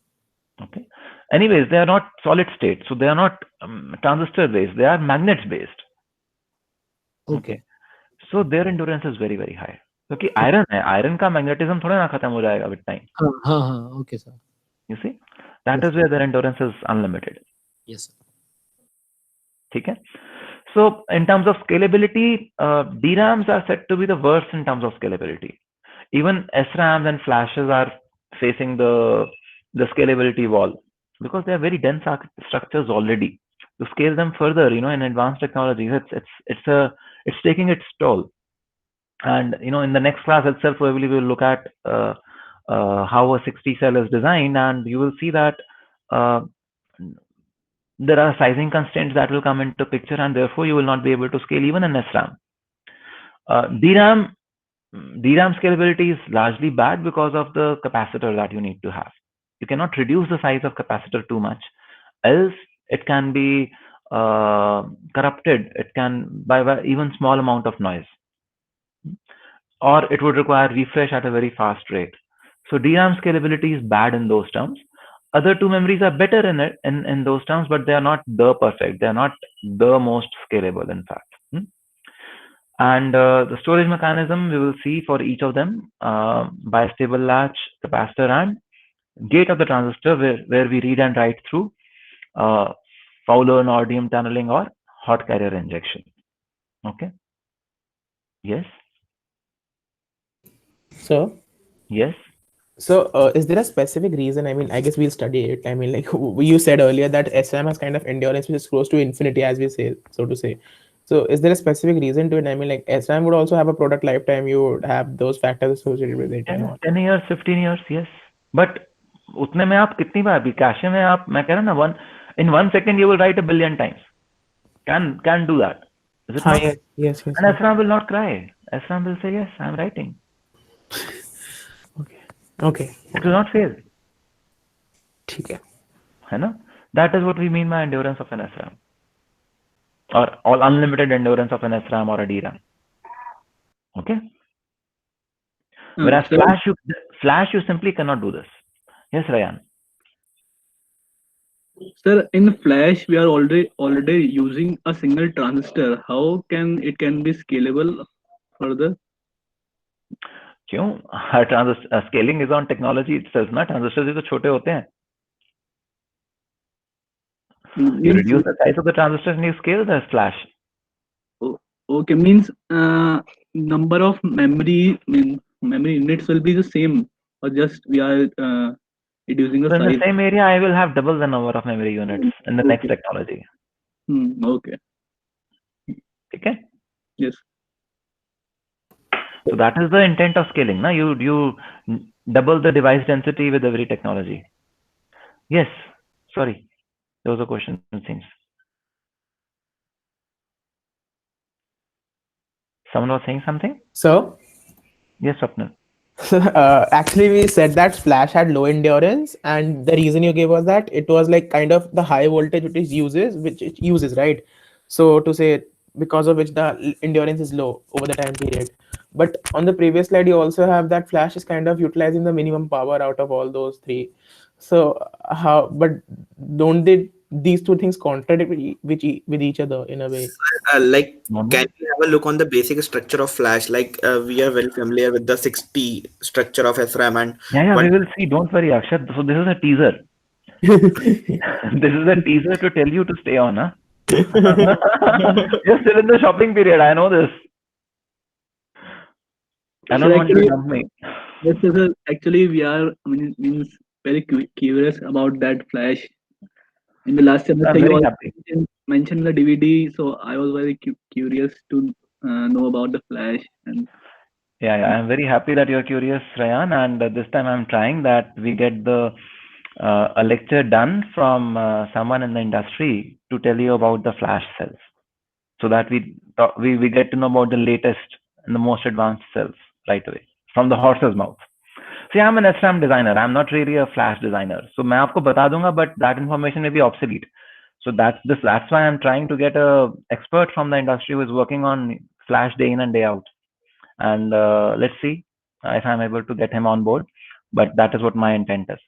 Okay. Anyways, they are not solid state, so they are not transistor based. They are magnets based. Okay. So their endurance is very, very high. क्योंकि iron है, iron का magnetism थोड़ा ना खत्म हो जाएगा with time. हाँ, okay, sir. You see, that Yes, is where their endurance is unlimited. Yes, sir. ठीक है. So in terms of scalability, DRAMs are said to be the worst in terms of scalability. Even SRAMs and flashes are facing the scalability wall because they are very dense structures already. To scale them further, you know, in advanced technologies, it's taking its toll. And you know, in the next class itself, we will look at how a 60 cell is designed, and you will see that there are sizing constraints that will come into picture, and therefore you will not be able to scale even an SRAM. DRAM scalability is largely bad because of the capacitor that you need to have. You cannot reduce the size of capacitor too much, else it can be corrupted. It can by even small amount of noise, or it would require refresh at a very fast rate. So DRAM scalability is bad in those terms. Other two memories are better in those terms, but they are not the perfect. They are not the most scalable, in fact. And the storage mechanism we will see for each of them: bistable latch, capacitor, and gate of the transistor, where we read and write through Fowler-Nordium tunneling or hot carrier injection. Okay. Yes. So. Yes. So, is there a specific reason? I mean, I guess we'll study it. I mean, like you said earlier, that SRAM has kind of endurance which is close to infinity, as we say, so to say. So, is there a specific reason to it? I mean, like SRAM would also have a product lifetime. You would have those factors associated with it. 10 years, 15 years, yes. But उतने में आप कितनी बार भी cache में आप, मैं कह रहा ना, in 1 second you will write 1 billion times. Can do that. Is it not? Yes. And SRAM will not cry. SRAM will say, yes, I'm writing. Okay. It will not fail. Okay. That is what we mean by endurance of an SRAM, or all unlimited endurance of an SRAM or a DRAM. Okay. Whereas flash you simply cannot do this. Yes, Ryan. Sir, in flash we are already using a single transistor. How can it be scalable further? क्यों? हर transistor scaling is on technology itself ना. Transistors तो छोटे होते हैं. You reduce the size of the transistors and you scale the flash. Okay, means number of memory units will be the same, or just we are reducing the size. In the same area, I will have double the number of memory units in the next technology. Okay. Okay. Yes. So that is the intent of scaling. Now you double the device density with every technology. Yes. Sorry. There was a question, it seems. Someone was saying something? So? Yes, Swapnil. Actually, we said that flash had low endurance, and the reason you gave was that it was like kind of the high voltage which it uses, right? So to say, because of which the endurance is low over the time period. But on the previous slide, you also have that flash is kind of utilizing the minimum power out of all those three. So but don't these two things contradict with each other in a way? Can we have a look on the basic structure of flash? We are very familiar with the 60 structure of SRAM, and we will see. Don't worry, Akshat. So this is a teaser. This is a teaser to tell you to stay on, huh? You're still in the shopping period. I know this. I don't want you to dump me. Yes, sir. Actually, we are means very curious about that flash. In the last semester, you mentioned the DVD, so I was very curious to know about the flash. And I'm very happy that you're curious, Ryan. And this time I'm trying that we get a lecture done from someone in the industry to tell you about the flash cells, so that we get to know about the latest and the most advanced cells right away from the horse's mouth. See, I'm an SRAM designer. I'm not really a flash designer. So मैं आपको बता दूंगा, but that information may be obsolete. So that's why I'm trying to get a expert from the industry who is working on flash day in and day out. and let's see if I'm able to get him on board. But that is what my intent is.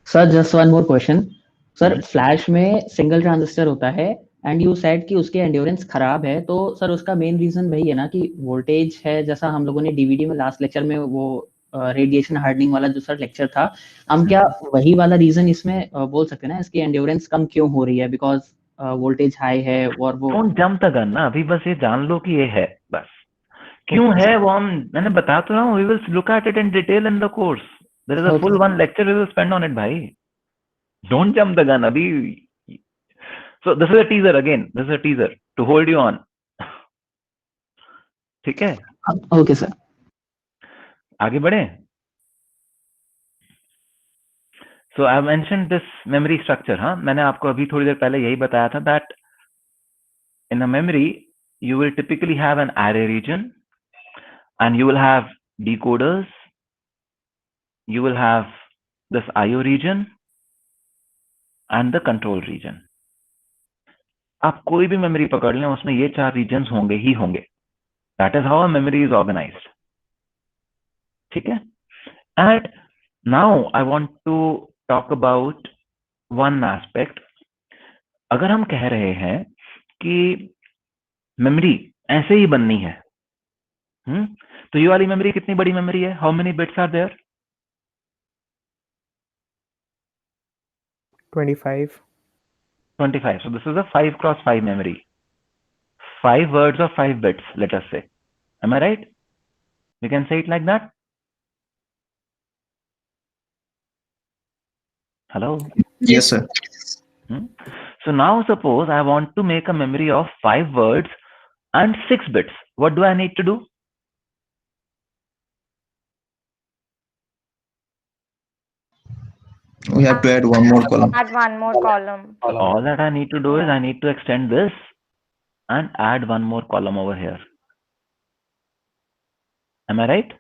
Sir just one more question sir flash में single transistor होता है and you said कि उसके endurance खराब है तो sir उसका main reason वही है ना कि वोल्टेज है जैसा हम लोगों ने डीवीडी में लास्ट लेक्चर में वो रेडिएशन हार्डनिंग वाला जो सर लेक्चर था हम क्या वही वाला रीजन इसमें बोल सकते हैं ना इसकी एंड्योरेंस कम क्यों हो रही है बिकॉज वोल्टेज हाई है और वो डोंट जंप द गन ना अभी बस ये जान लो कि ये है बस क्यों है वो हम मैंने बता तो रहा हूँ we will look at it in detail in the course there is a full one lecture we will spend on it भाई डोंट जंप द गन अभी so this is a teaser again this is a teaser to hold you on ठीक है okay sir आगे बढ़े so I mentioned this memory structure हाँ मैंने आपको अभी थोड़ी देर पहले यही बताया था that in a memory you will typically have an array region and you will have decoders, you will have this IO region and the control region. आप कोई भी मेमोरी पकड़ लें उसमें ये 4 regions होंगे ही होंगे. That is how a memory is organized. ठीक है? And now I want to talk about one aspect. अगर हम कह रहे हैं कि मेमोरी ऐसे ही बननी है तो ये वाली मेमोरी कितनी बड़ी मेमोरी है how many bits are there 25 so this is a 5x5 memory 5 words of 5 bits let us say am I right we can say it like that hello yes sir so now suppose I want to make a memory of 5 words and 6 bits. What do I need to do? We have to add one more column. Add one more column. All that I need to do is I need to extend this and add one more column over here. Am I right?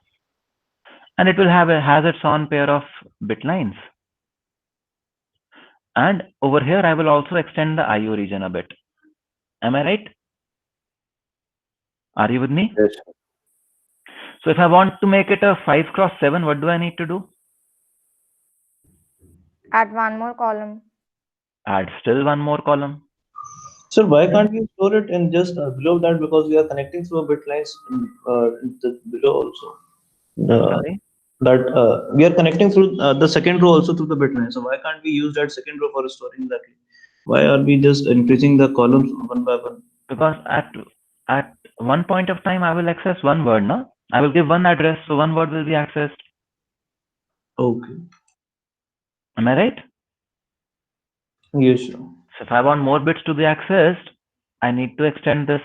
And it will has its own pair of bit lines. And over here I will also extend the IO region a bit. Am I right? Are you with me? Yes. So if I want to make it a 5x7, what do I need to do? Add one more column. Add still one more column. Sir, why can't we store it in just below that because we are connecting through a bit lines below also? We are connecting through the second row also through the bit line. So why can't we use that second row for storing that? Why are we just increasing the columns one by one? Because at one point of time I will access one word, no? I will give one address, so one word will be accessed. Okay. Am I right? Yes, sir. So if I want more bits to be accessed, I need to extend this.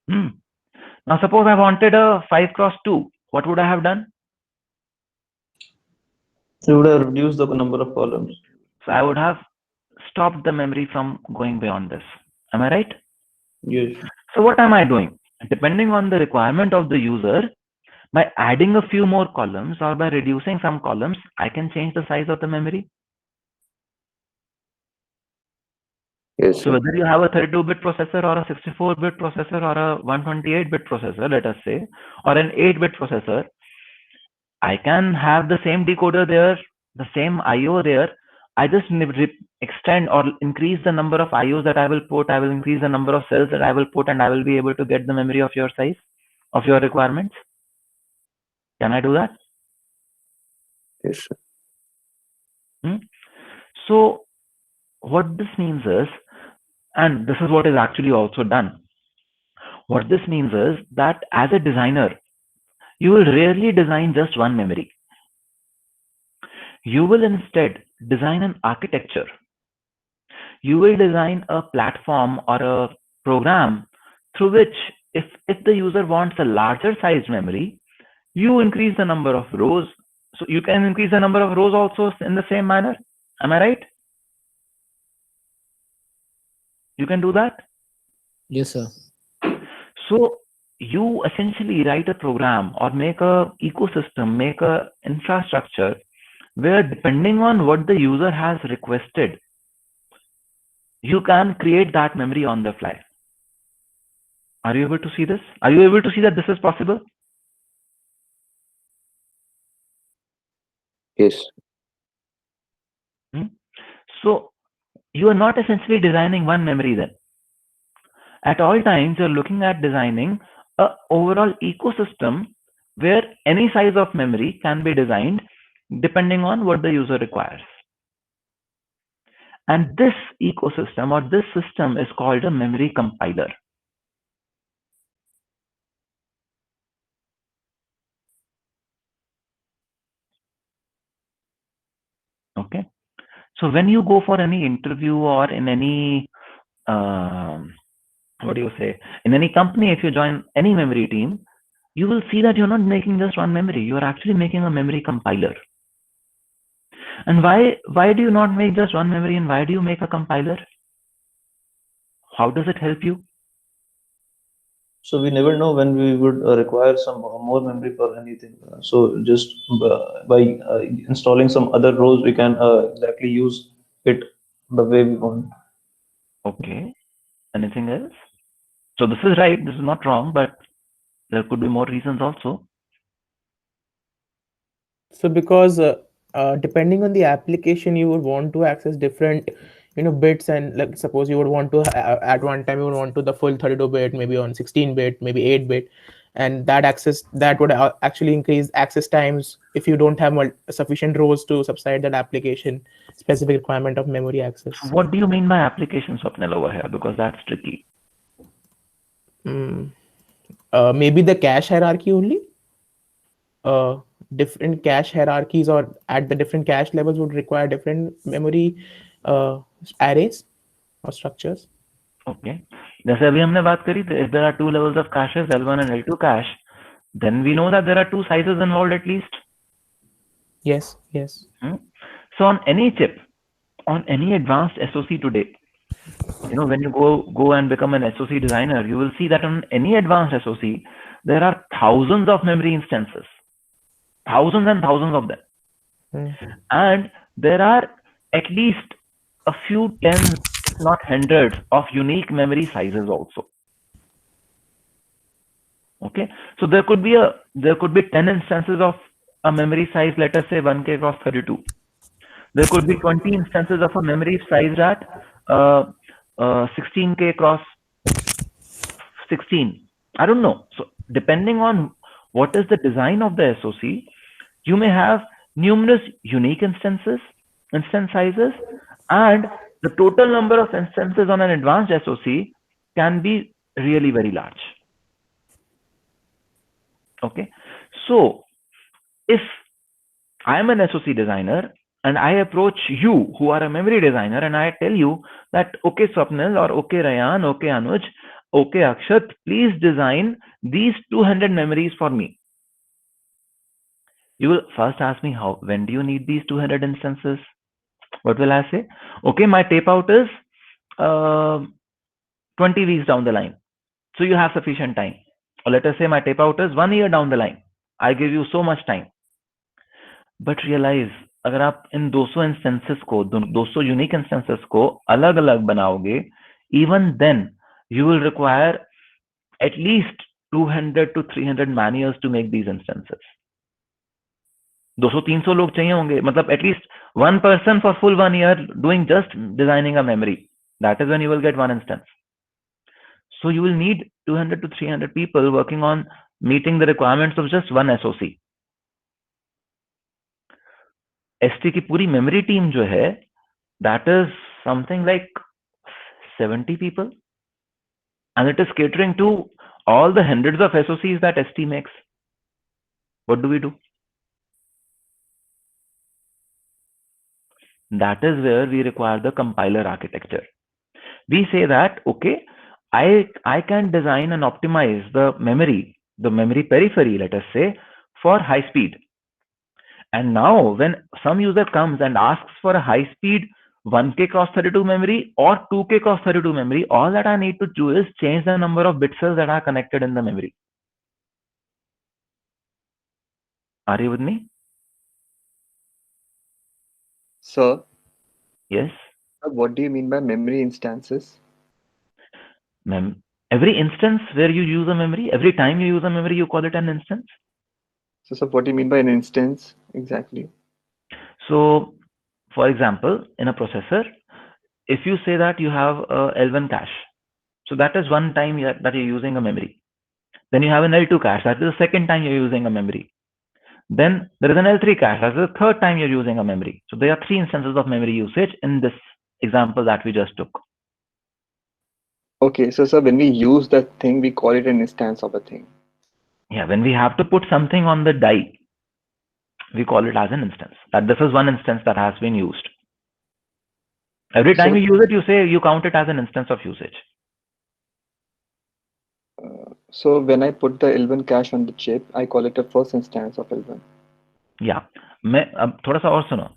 Now suppose I wanted a 5x2. What would I have done? You would have reduced the number of columns. So I would have stopped the memory from going beyond this. Am I right? Yes. So what am I doing? Depending on the requirement of the user, by adding a few more columns or by reducing some columns, I can change the size of the memory. Yes. So whether you have a 32-bit processor or a 64-bit processor or a 128-bit processor, let us say, or an 8-bit processor, I can have the same decoder there, the same IO there. I just extend or increase the number of IOs that I will put. I will increase the number of cells that I will put, and I will be able to get the memory of your size, of your requirements. Can I do that? Yes, sir. So what this means is, and this is what is actually also done. What this means is that as a designer, you will rarely design just one memory. You will instead design an architecture. You will design a platform or a program through which if the user wants a larger size memory, you increase the number of rows. So you can increase the number of rows also in the same manner. Am I right? You can do that? Yes, sir. So you essentially write a program or make a ecosystem, make a infrastructure where depending on what the user has requested, you can create that memory on the fly. Are you able to see this? Are you able to see that this is possible? Yes. So you are not essentially designing one memory then. At all times, you're looking at designing a overall ecosystem where any size of memory can be designed depending on what the user requires. And this ecosystem or this system is called a memory compiler. Okay. So when you go for any interview or in any, what do you say, in any company, if you join any memory team, you will see that you're not making just one memory. You are actually making a memory compiler. And why do you not make just one memory, and why do you make a compiler? How does it help you? So we never know when we would require some more memory for anything. So just by installing some other rows, we can exactly use it the way we want. Okay. Anything else? So this is right. This is not wrong, but there could be more reasons also. So because depending on the application, you would want to access different, bits, and like suppose you would want to at one time you would want to the full 32-bit, maybe on 16-bit, maybe 8-bit, and that would actually increase access times if you don't have sufficient rows to subside that application specific requirement of memory access. What do you mean by application, Swapnil, over here? Because that's tricky. Maybe the cache hierarchy only. Different cache hierarchies or at the different cache levels would require different memory arrays or structures. Okay. जैसे अभी हमने बात करी, if there are two levels of caches, L1 and L2 cache, then we know that there are two sizes involved at least. Yes. So on any chip, on any advanced SoC today, when you go and become an SoC designer, you will see that on any advanced SoC, there are thousands of memory instances, thousands and thousands of them. And there are at least a few tens, if not hundreds, of unique memory sizes also. Okay, so there could be 10 instances of a memory size, let us say 1K cross 32. There could be 20 instances of a memory size at 16K cross 16. I don't know. So depending on what is the design of the SoC, you may have numerous unique instance sizes, and the total number of instances on an advanced SoC can be really very large. Okay, so if I am an SoC designer and I approach you who are a memory designer and I tell you that, okay, Swapnil, or okay, Rayan, okay, Anuj, okay, Akshat, please design these 200 memories for me. You will first ask me, when do you need these 200 instances? What will I say? Okay, my tape out is 20 weeks down the line. So you have sufficient time. Or let us say my tape out is 1 year down the line. I give you so much time. But realize, अगर आप इन 200 instances को, 200 unique instances को अलग अलग बनाओगे, even then you will require at least 200 to 300 man years to make these instances. 200-300 लोग चाहिए होंगे, मतलब at least one person for full 1 year doing just designing a memory. That is when you will get one instance. So you will need 200 to 300 people working on meeting the requirements of just one SoC. ST की पूरी memory team जो है, that is something like 70 people, and it is catering to all the hundreds of SoCs that ST makes. What do we do? That is where we require the compiler architecture. We say that, okay, I can design and optimize the memory periphery, let us say, for high speed. And now when some user comes and asks for a high speed 1K cross 32 memory or 2K cross 32 memory, all that I need to do is change the number of bit cells that are connected in the memory. Are you with me? Sir? Yes? What do you mean by memory instances? Every instance where you use a memory, every time you use a memory, you call it an instance. So, sir, what do you mean by an instance exactly? So, for example, in a processor, if you say that you have a L1 cache, so that is one time that you're using a memory. Then you have an L2 cache, that is the second time you're using a memory. Then there is an L3 cache, that's the third time you're using a memory. So there are 3 instances of memory usage in this example that we just took. Okay, so sir, when we use that thing, we call it an instance of a thing. Yeah, when we have to put something on the die, we call it as an instance. That this is one instance that has been used. Every time you use it, you say you count it as an instance of usage. So when I put the L1 cache on the chip, I call it a first instance of L1. Yeah. अब थोड़ा सा और सुनो.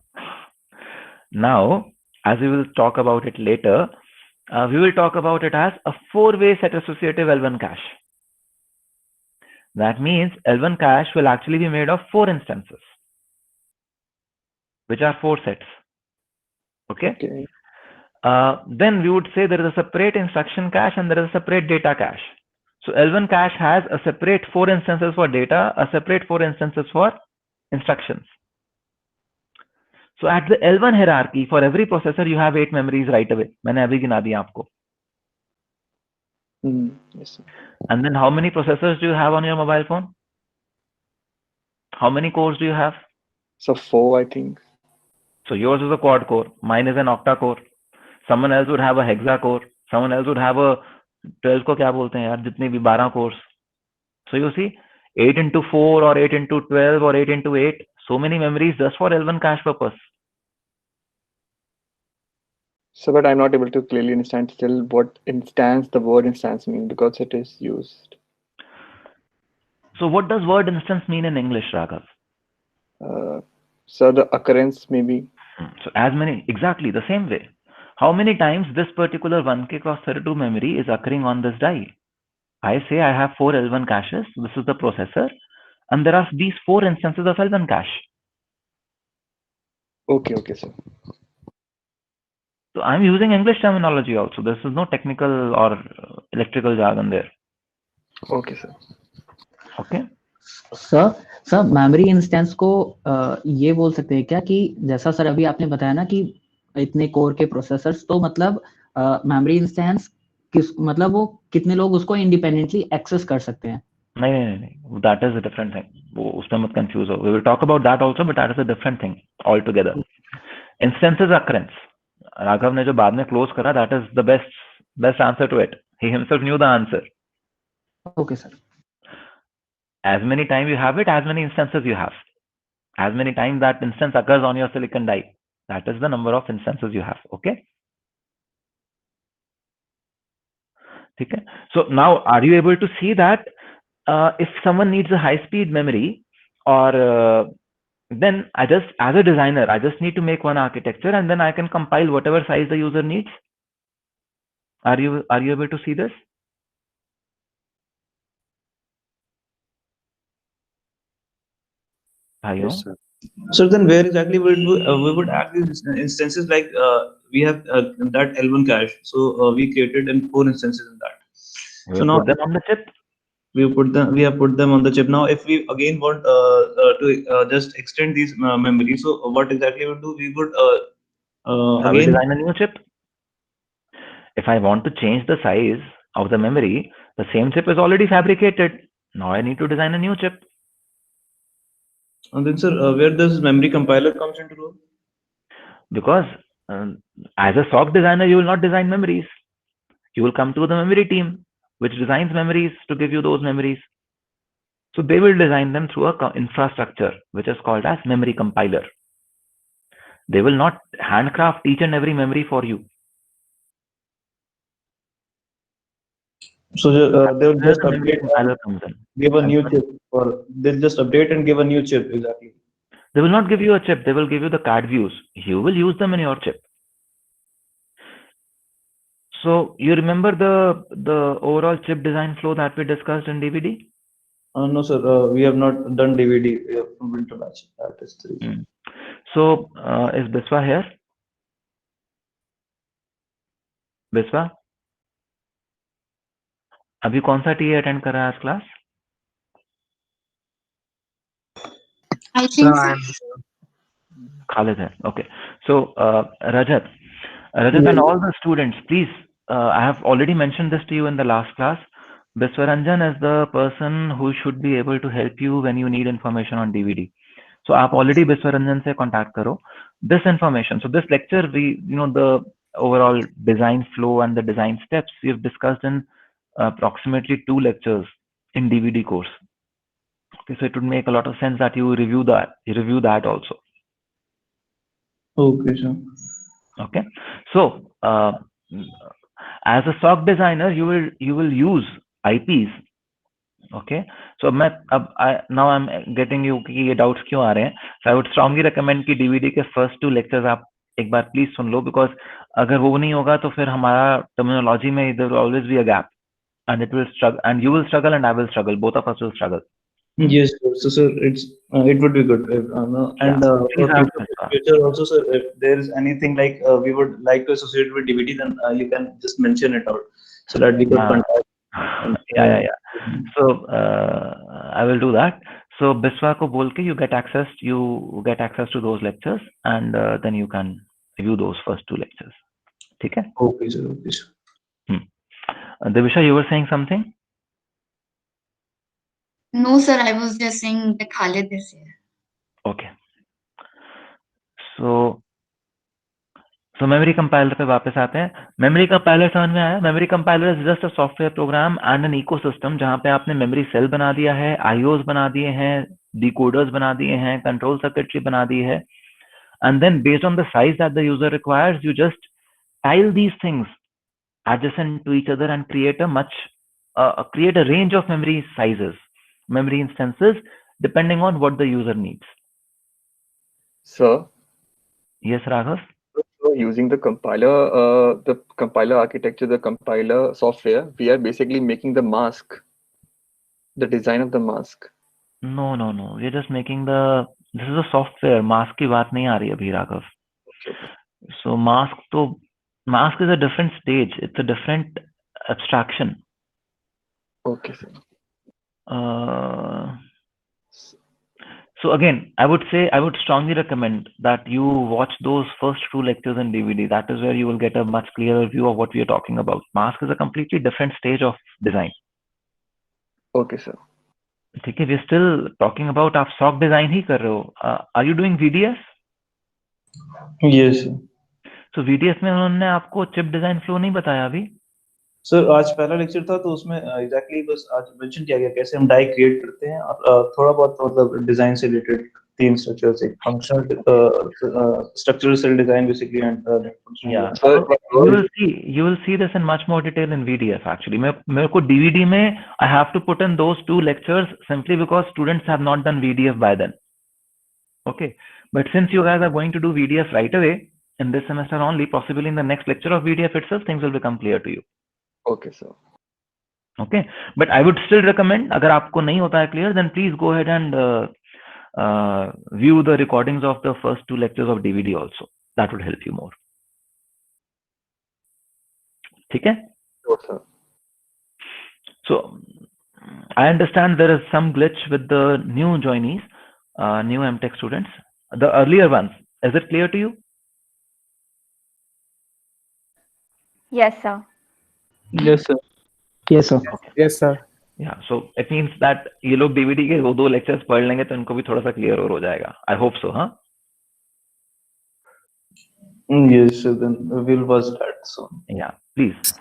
Now, as we will talk about it later, we will talk about it as a 4-way set associative L1 cache. That means L1 cache will actually be made of 4 instances, which are 4 sets. Okay? Then we would say there is a separate instruction cache and there is a separate data cache. So L1 cache has a separate 4 instances for data, a separate 4 instances for instructions. So at the L1 hierarchy, for every processor, you have 8 memories right away. मैंने अभी गिना दिया आपको. Yes, sir. And then how many processors do you have on your mobile phone? How many cores do you have? So 4, I think. So yours is a quad core. Mine is an octa core. Someone else would have a hexa core. Someone else would have a 12 को क्या बोलते हैं यार जितनी भी 12 cores. So you see 8 into 4 or 8 into 12 or 8 into 8. So many memories just for L1 cache purpose. So, but I'm not able to clearly understand still what instance the word instance mean because it is used. So what does word instance mean in English, Raghav? So the occurrence maybe. So as many, exactly the same way. How many times this particular 1K cross 32 memory is occurring on this die? I say I have 4 L1 caches. This is the processor. And there are these 4 instances of L1 cache. Okay, sir. So I'm using English terminology also. This is no technical or electrical jargon there. Okay, sir. Okay. Sir memory instance को ये बोल सकते हैं क्या कि जैसा sir अभी आपने बताया ना कि इतने कोर के प्रोसेसर्स, तो मतलब मेमोरी इंस्टेंस मतलब वो कितने लोग उसको इंडिपेंडेंटली एक्सेस कर सकते हैं? नहीं, that is a different thing. वो उसमें मत कंफ्यूज हो. We will talk about that also, but that is a different thing altogether. Instances occurrence. Raghav ने जो बाद में क्लोज करा, that is the best answer to it. He himself knew the answer. Okay, sir. As many times you have it, as many instances you have. As many times that instance occurs on your silicon die, that is the number of instances you have. Okay. Okay. So now, are you able to see that if someone needs a high-speed memory, or then I just, as a designer, I just need to make one architecture and then I can compile whatever size the user needs. Are you able to see this? Yes, sir. So then where exactly we would add these instances like we have that L1 cache. So we created in 4 instances in that. So now put them on the chip. We have put them on the chip. Now if we again want to just extend these memories, so what exactly we would do? We would again design a new chip. If I want to change the size of the memory, the same chip is already fabricated. Now I need to design a new chip. And then, sir, where does memory compiler comes into role? Because as a SOC designer, you will not design memories. You will come to the memory team, which designs memories to give you those memories. So they will design them through a infrastructure, which is called as memory compiler. They will not handcraft each and every memory for you. So they will just update and give a new chip, or they'll just update and give a new chip. Exactly. They will not give you a chip. They will give you the card views. You will use them in your chip. So you remember the overall chip design flow that we discussed in DVD? No, sir. We have not done DVD. We have built a batch. That is 3. So is Biswa here? Biswa? अभी कौन सा TA attend कर रहा है आज class? I think so. Khalid hai. Okay. So, Rajat, and all the students, please, I have already mentioned this to you in the last class. Biswaranjan is the person who should be able to help you when you need information on DVD. So, आप already Biswaranjan से contact करो. This information, so this lecture, the overall design flow and the design steps we've discussed in approximately 2 lectures in DVD course. Okay, so it would make a lot of sense that you review that also. Okay, sir. Okay, so as a SOC designer, you will use IPs. Okay, so now I'm getting you कि ये doubts क्यों आ रहे हैं. So I would strongly recommend कि DVD के first 2 lectures आप एक बार please soon low, because अगर वो नहीं होगा तो फिर हमारा terminology में there will always be a gap, and it will struggle, and you will struggle and I will struggle. Both of us will struggle. Yes, sir. So, sir, it would be good if, and please for ask future also, sir, if there is anything like we would like to associate with DVD, then you can just mention it out so that we could contact. Yeah. So I will do that. So Biswa ko bol ke you get access to those lectures, and then you can review those first 2 lectures. ठीक है? Okay, sir. Okay, sir. Devisha, you were saying something? No, sir. I was just saying that Khalid is here. Okay. So memory compiler पे वापस आते हैं. Memory compiler समझ में आया? Memory compiler is just a software program and an ecosystem जहाँ पे आपने memory cell बना दिया है, IOs बना दिए हैं, decoders बना दिए हैं, control circuitry बना दी है, and then based on the size that the user requires, you just tile these things adjacent to each other and create a range of memory sizes, memory instances, depending on what the user needs. Sir? Yes, Raghav? So using the compiler architecture, the compiler software, we are basically making the mask, the design of the mask. No. We're just making this is a software. Mask की बात नहीं आ रही अभी, Raghav. So mask is a different stage. It's a different abstraction. Okay, sir. So again, I would strongly recommend that you watch those first 2 lectures in DVD. That is where you will get a much clearer view of what we are talking about. Mask is a completely different stage of design. Okay, sir. Okay, we're still talking about आप SOC design ही कर रहे हो. Are you doing VDS? Yes, sir. So VDS में उन्होंने आपको chip design flow नहीं बताया अभी? सर आज पहला लेक्चर था तो उसमें एग्जैक्टली बस आज मेंशन किया गया कैसे हम डाई क्रिएट करते हैं और थोड़ा बहुत मतलब डिजाइन से रिलेटेड 3 स्ट्रक्चर्स, एक functional structural cell design basically and Yeah. You will see this in much more detail in VDF actually. मेरे को DVD में I have to put in those 2 lectures simply because students have not done VDF by then. Okay, but since you guys are going to do VDF right away in this semester only, possibly in the next lecture of VDF itself, things will become clear to you. Okay, sir. Okay, but I would still recommend, अगर आपको नहीं होता है clear, then please go ahead and view the recordings of the first 2 lectures of DVD also. That would help you more. ठीक है? Sure, sir. So I understand there is some glitch with the new joinees, new MTech students. The earlier ones, is it clear to you? Yes, sir. Yes, sir. Yes, sir. Yes, sir. Yeah, so it means that ये लोग DVD के वो 2 lectures पढ़ लेंगे तो इनको भी थोड़ा सा clear हो जाएगा. I hope so, हाँ? Yes, so then we'll watch that soon. Yeah, please.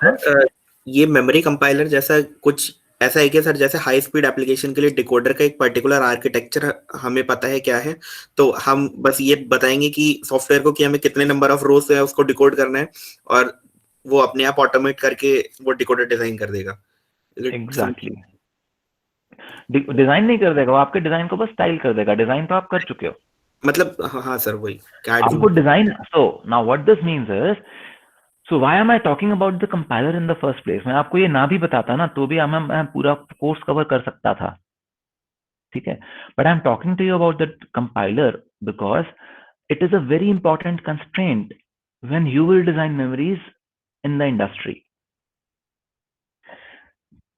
ये मेमोरी कंपाइलर जैसा कुछ ऐसा है कि सर जैसे हाई स्पीड एप्लीकेशन के लिए डिकोडर का एक पर्टिकुलर आर्किटेक्चर हमें पता है क्या है, तो हम बस ये बताएंगे कि सॉफ्टवेयर को कि हमें कितने नंबर ऑफ रोज है उसको डिकोड करना है और वो अपने आप ऑटोमेट करके वो डिकोडर डिजाइन कर देगा. Exactly. डिजाइन नहीं कर देगा, वो आपके डिजाइन को बस स्टाइल कर देगा. डिजाइन तो आप कर चुके हो. मतलब हाँ सर वही आपको design. So now what this means is, so why am I talking about the compiler in the first place? मैं आपको ये ना भी बताता ना तो भी मैं पूरा कोर्स कवर कर सकता था. ठीक है? But I'm talking to you about the compiler because it is a very important constraint when you will design memories in the industry.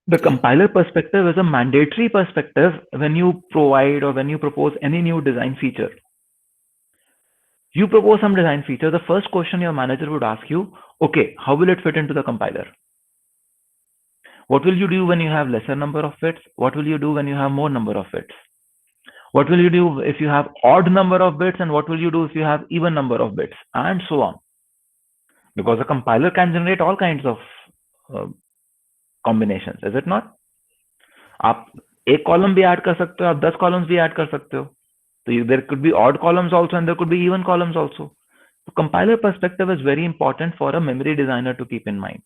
The compiler perspective is a mandatory perspective when you provide or when you propose any new design feature. You propose some design feature, the first question your manager would ask you, okay, how will it fit into the compiler? What will you do when you have lesser number of bits? What will you do when you have more number of bits? What will you do if you have odd number of bits, and what will you do if you have even number of bits, and so on? Because a compiler can generate all kinds of combinations, is it not? आप एक column भी add कर सकते हो, आप 10 columns भी add कर सकते हो. So there could be odd columns also, and there could be even columns also. So compiler perspective is very important for a memory designer to keep in mind.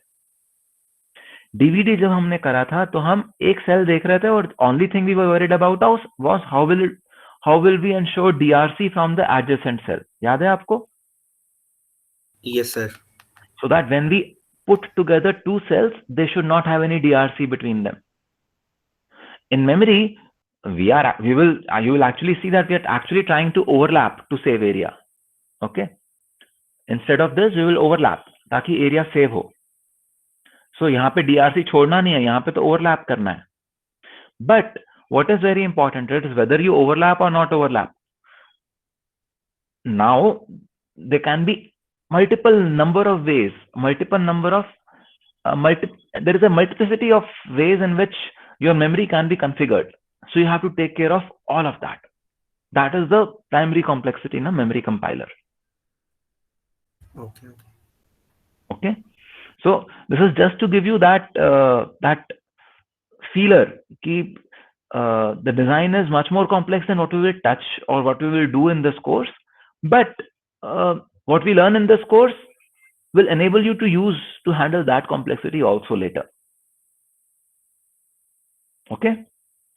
DVD जब हमने करा था तो हम एक सेल देख रहे थे और only thing we were worried about was how will we ensure DRC from the adjacent cell. याद है आपको? Yes, sir. So that when we put together two cells, they should not have any DRC between them. In memory, you will actually see that we are actually trying to overlap to save area. Okay. Instead of this, we will overlap ताकि area save हो. So यहाँ पे DRC छोड़ना नहीं है, यहाँ पे तो overlap करना है. But what is very important is whether you overlap or not overlap. Now there can be multiple number of ways, there is a multiplicity of ways in which your memory can be configured. So you have to take care of all of that. That is the primary complexity in a memory compiler. Okay. So this is just to give you that feeler. The design is much more complex than what we will touch or what we will do in this course. But what we learn in this course will enable you to handle that complexity also later. Okay.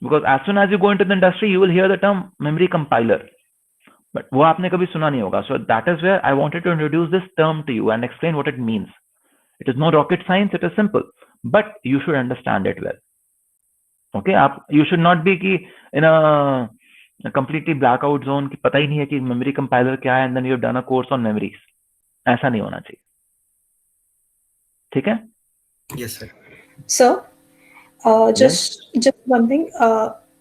Because as soon as you go into the industry, you will hear the term memory compiler. But वो आपने कभी सुना नहीं होगा. So that is where I wanted to introduce this term to you and explain what it means. It is no rocket science, it is simple. But you should understand it well. Okay, you should not be in a completely blackout zone कि पता ही नहीं है कि memory compiler क्या है and then you have done a course on memories. ऐसा नहीं होना चाहिए. ठीक है? Yes, sir. Sir, just one thing.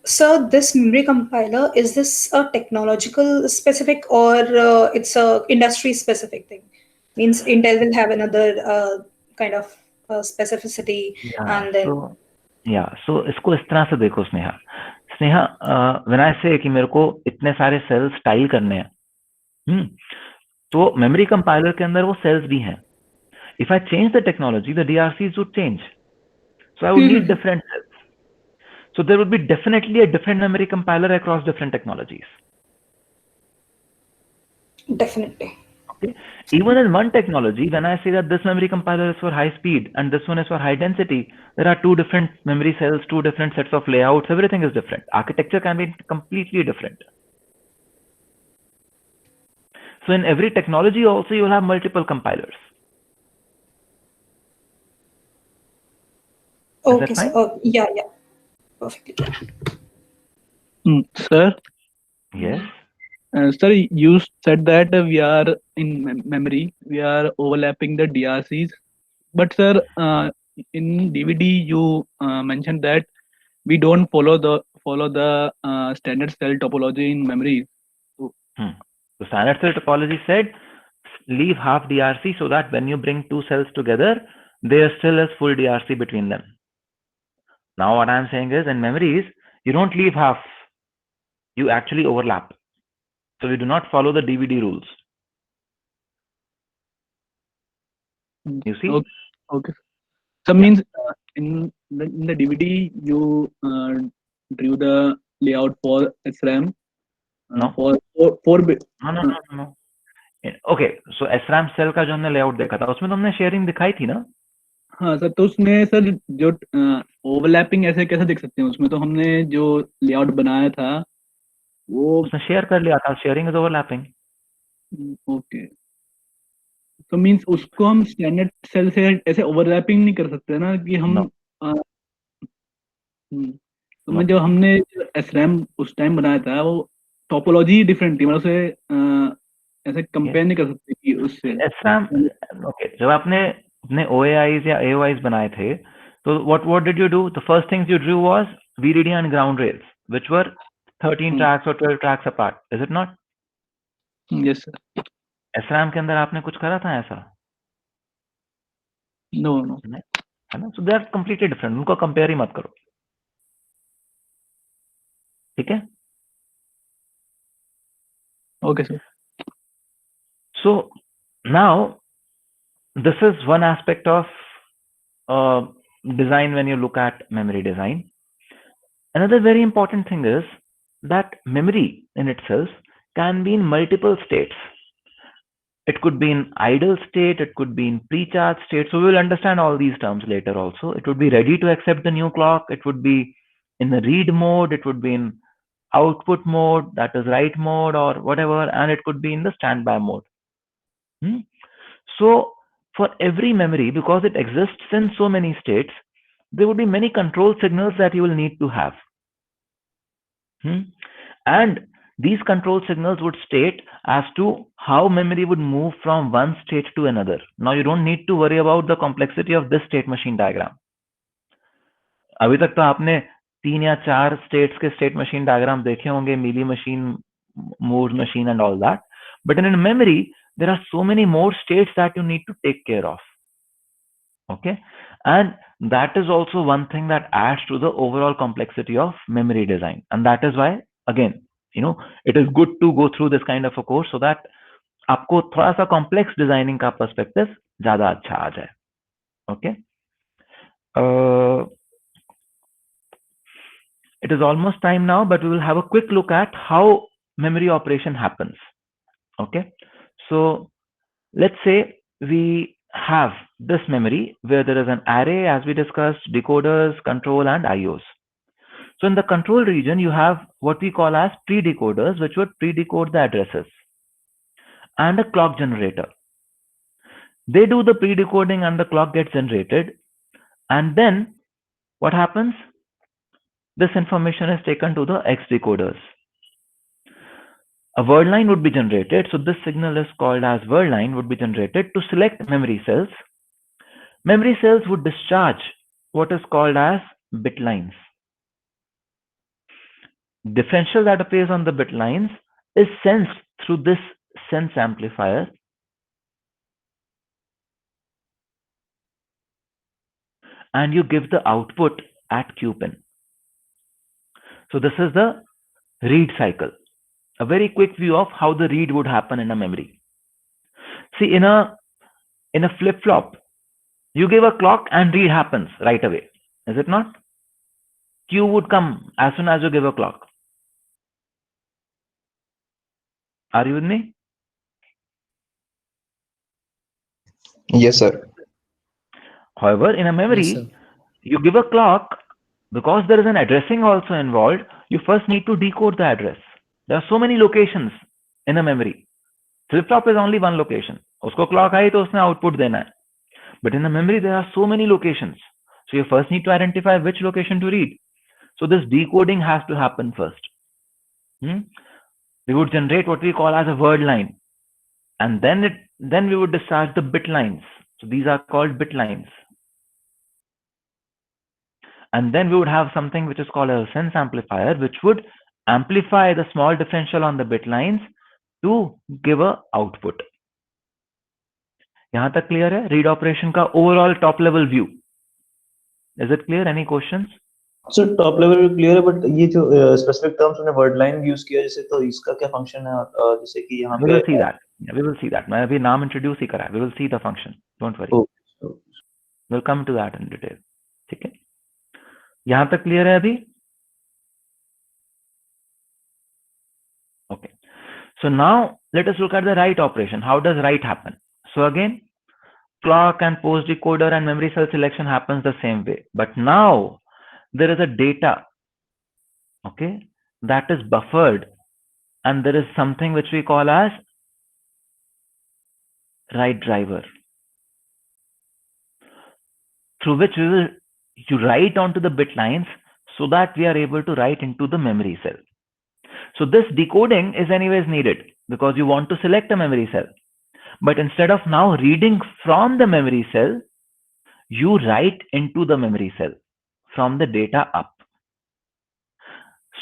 Sir, this memory compiler, is this a technological specific or it's a industry specific thing? Means Intel will have another kind of specificity and then. So इसको इस तरह से देखो Sneha. when I say कि मेरे को इतने सारे cells style करने हैं, तो memory compiler के अंदर वो cells भी हैं. If I change the technology, the DRCs would change. So I would need different cells. So there would be definitely a different memory compiler across different technologies. Definitely. Okay. Even in one technology, when I say that this memory compiler is for high speed and this one is for high density, there are two different memory cells, two different sets of layouts, everything is different. Architecture can be completely different. So in every technology also you will have multiple compilers. Okay, sir. Yeah. Perfectly. Sir? Yes? Sir, you said that we are in memory, we are overlapping the DRCs. But sir, in DVD you mentioned that we don't follow the standard cell topology in memory. The standard cell topology said leave half DRC so that when you bring two cells together, there still is full DRC between them. Now what I'm saying is in memories, you don't leave half, you actually overlap. So we do not follow the DVD rules. You see? Okay. So means in the DVD you drew the layout for SRAM. No. For 4-bit. No. Okay, so SRAM cell का जो हमने layout देखा था, उसमें तो हमने sharing दिखाई थी ना? हाँ सर, तो उसमें सर जो ओवरलैपिंग ऐसे कैसे देख सकते हैं? उसमें तो हमने जो लेआउट बनाया था वो उसमें शेयर कर लिया था. Sharing is overlapping. ओके. तो मींस उसको हम स्टैंडर्ड सेल से ऐसे ओवरलैपिंग नहीं कर सकते ना कि हम तो मैं जो हमने SRAM उस टाइम बनाया था वो टोपोलॉजी डिफरेंट थी, मतलब से ऐसे कंपेयर नहीं कर सकते कि उससे SRAM. ओके, जब आपने अपने OAIs या AOIs बनाए थे So what did you do? The first things you drew was VDD and ground rails, which were 13 tracks or 12 tracks apart. Is it not? Yes, sir. SRAM के अंदर आपने कुछ करा था ऐसा? No, no. है ना? So they are completely different. उनको compare ही मत करो. ठीक है? Okay, sir. So now this is one aspect of design when you look at memory design. Another very important thing is that memory in itself can be in multiple states. It could be in idle state, it could be in pre-charge state. So we will understand all these terms later also. It would be ready to accept the new clock. It would be in the read mode. It would be in output mode, that is write mode or whatever. And it could be in the standby mode. So for every memory, because it exists in so many states, there would be many control signals that you will need to have. And these control signals would state as to how memory would move from one state to another. Now you don't need to worry about the complexity of this state machine diagram. अभी तक तो आपने 3 या 4 states के state machine diagram देखे होंगे, Mealy machine, Moore's machine and all that. But in memory, there are so many more states that you need to take care of. Okay, and that is also one thing that adds to the overall complexity of memory design. And that is why, again, you know, it is good to go through this kind of a course so that आपको थोड़ा सा complex designing का perspective ज़्यादा अच्छा आ जाए. Okay. It is almost time now, but we will have a quick look at how memory operation happens. Okay. So let's say we have this memory where there is an array, as we discussed, decoders, control, and IOs. So in the control region, you have what we call as pre-decoders, which would pre-decode the addresses, and a clock generator. They do the pre-decoding and the clock gets generated. And then what happens? This information is taken to the X decoders. A word line would be generated. So this signal is called as word line would be generated to select memory cells. Memory cells would discharge what is called as bit lines. Differential that appears on the bit lines is sensed through this sense amplifier. And you give the output at Q pin. So this is the read cycle. A very quick view of how the read would happen in a memory. See, in a flip-flop, you give a clock and read happens right away. Is it not? Q would come as soon as you give a clock. Are you with me? Yes, sir. However, in a memory, Yes, sir. you give a clock, because there is an addressing also involved, you first need to decode the address. There are so many locations in a memory. Flip-flop is only one location. Usko clock aayi to usne output dena hai. But in a memory, there are so many locations. So you first need to identify which location to read. So this decoding has to happen first. We would generate what we call as a word line. And then we would discharge the bit lines. So these are called bit lines. And then we would have something which is called a sense amplifier, which would amplify the small differential on the bit lines to give a output. यहाँ तक clear है? Read operation का overall top level view. Is it clear? Any questions? So top level clear है, but ये जो specific terms हमने word line use किया जैसे, तो इसका क्या function है? जैसे कि यहाँ पे We will see that. Yeah, we will see that. मैं अभी नाम introduce ही करा है. We will see the function. Don't worry. Okay. We'll come to that in detail. ठीक है? यहाँ तक clear है अभी? Okay. So now let us look at the write operation. How does write happen? So again, clock and post decoder and memory cell selection happens the same way. But now there is a data, okay, that is buffered, and there is something which we call as write driver, through which you write onto the bit lines so that we are able to write into the memory cell. So this decoding is anyways needed because you want to select a memory cell. But instead of now reading from the memory cell, you write into the memory cell from the data up.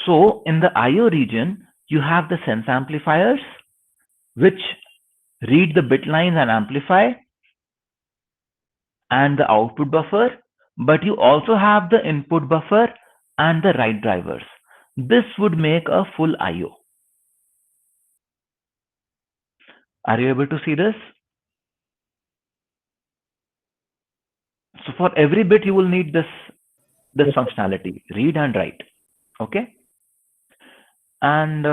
So in the IO region, you have the sense amplifiers, which read the bit lines and amplify, and the output buffer, but you also have the input buffer and the write drivers. This would make a full IO. Are you able to see this? So for every bit, you will need this functionality, read and write. Okay. And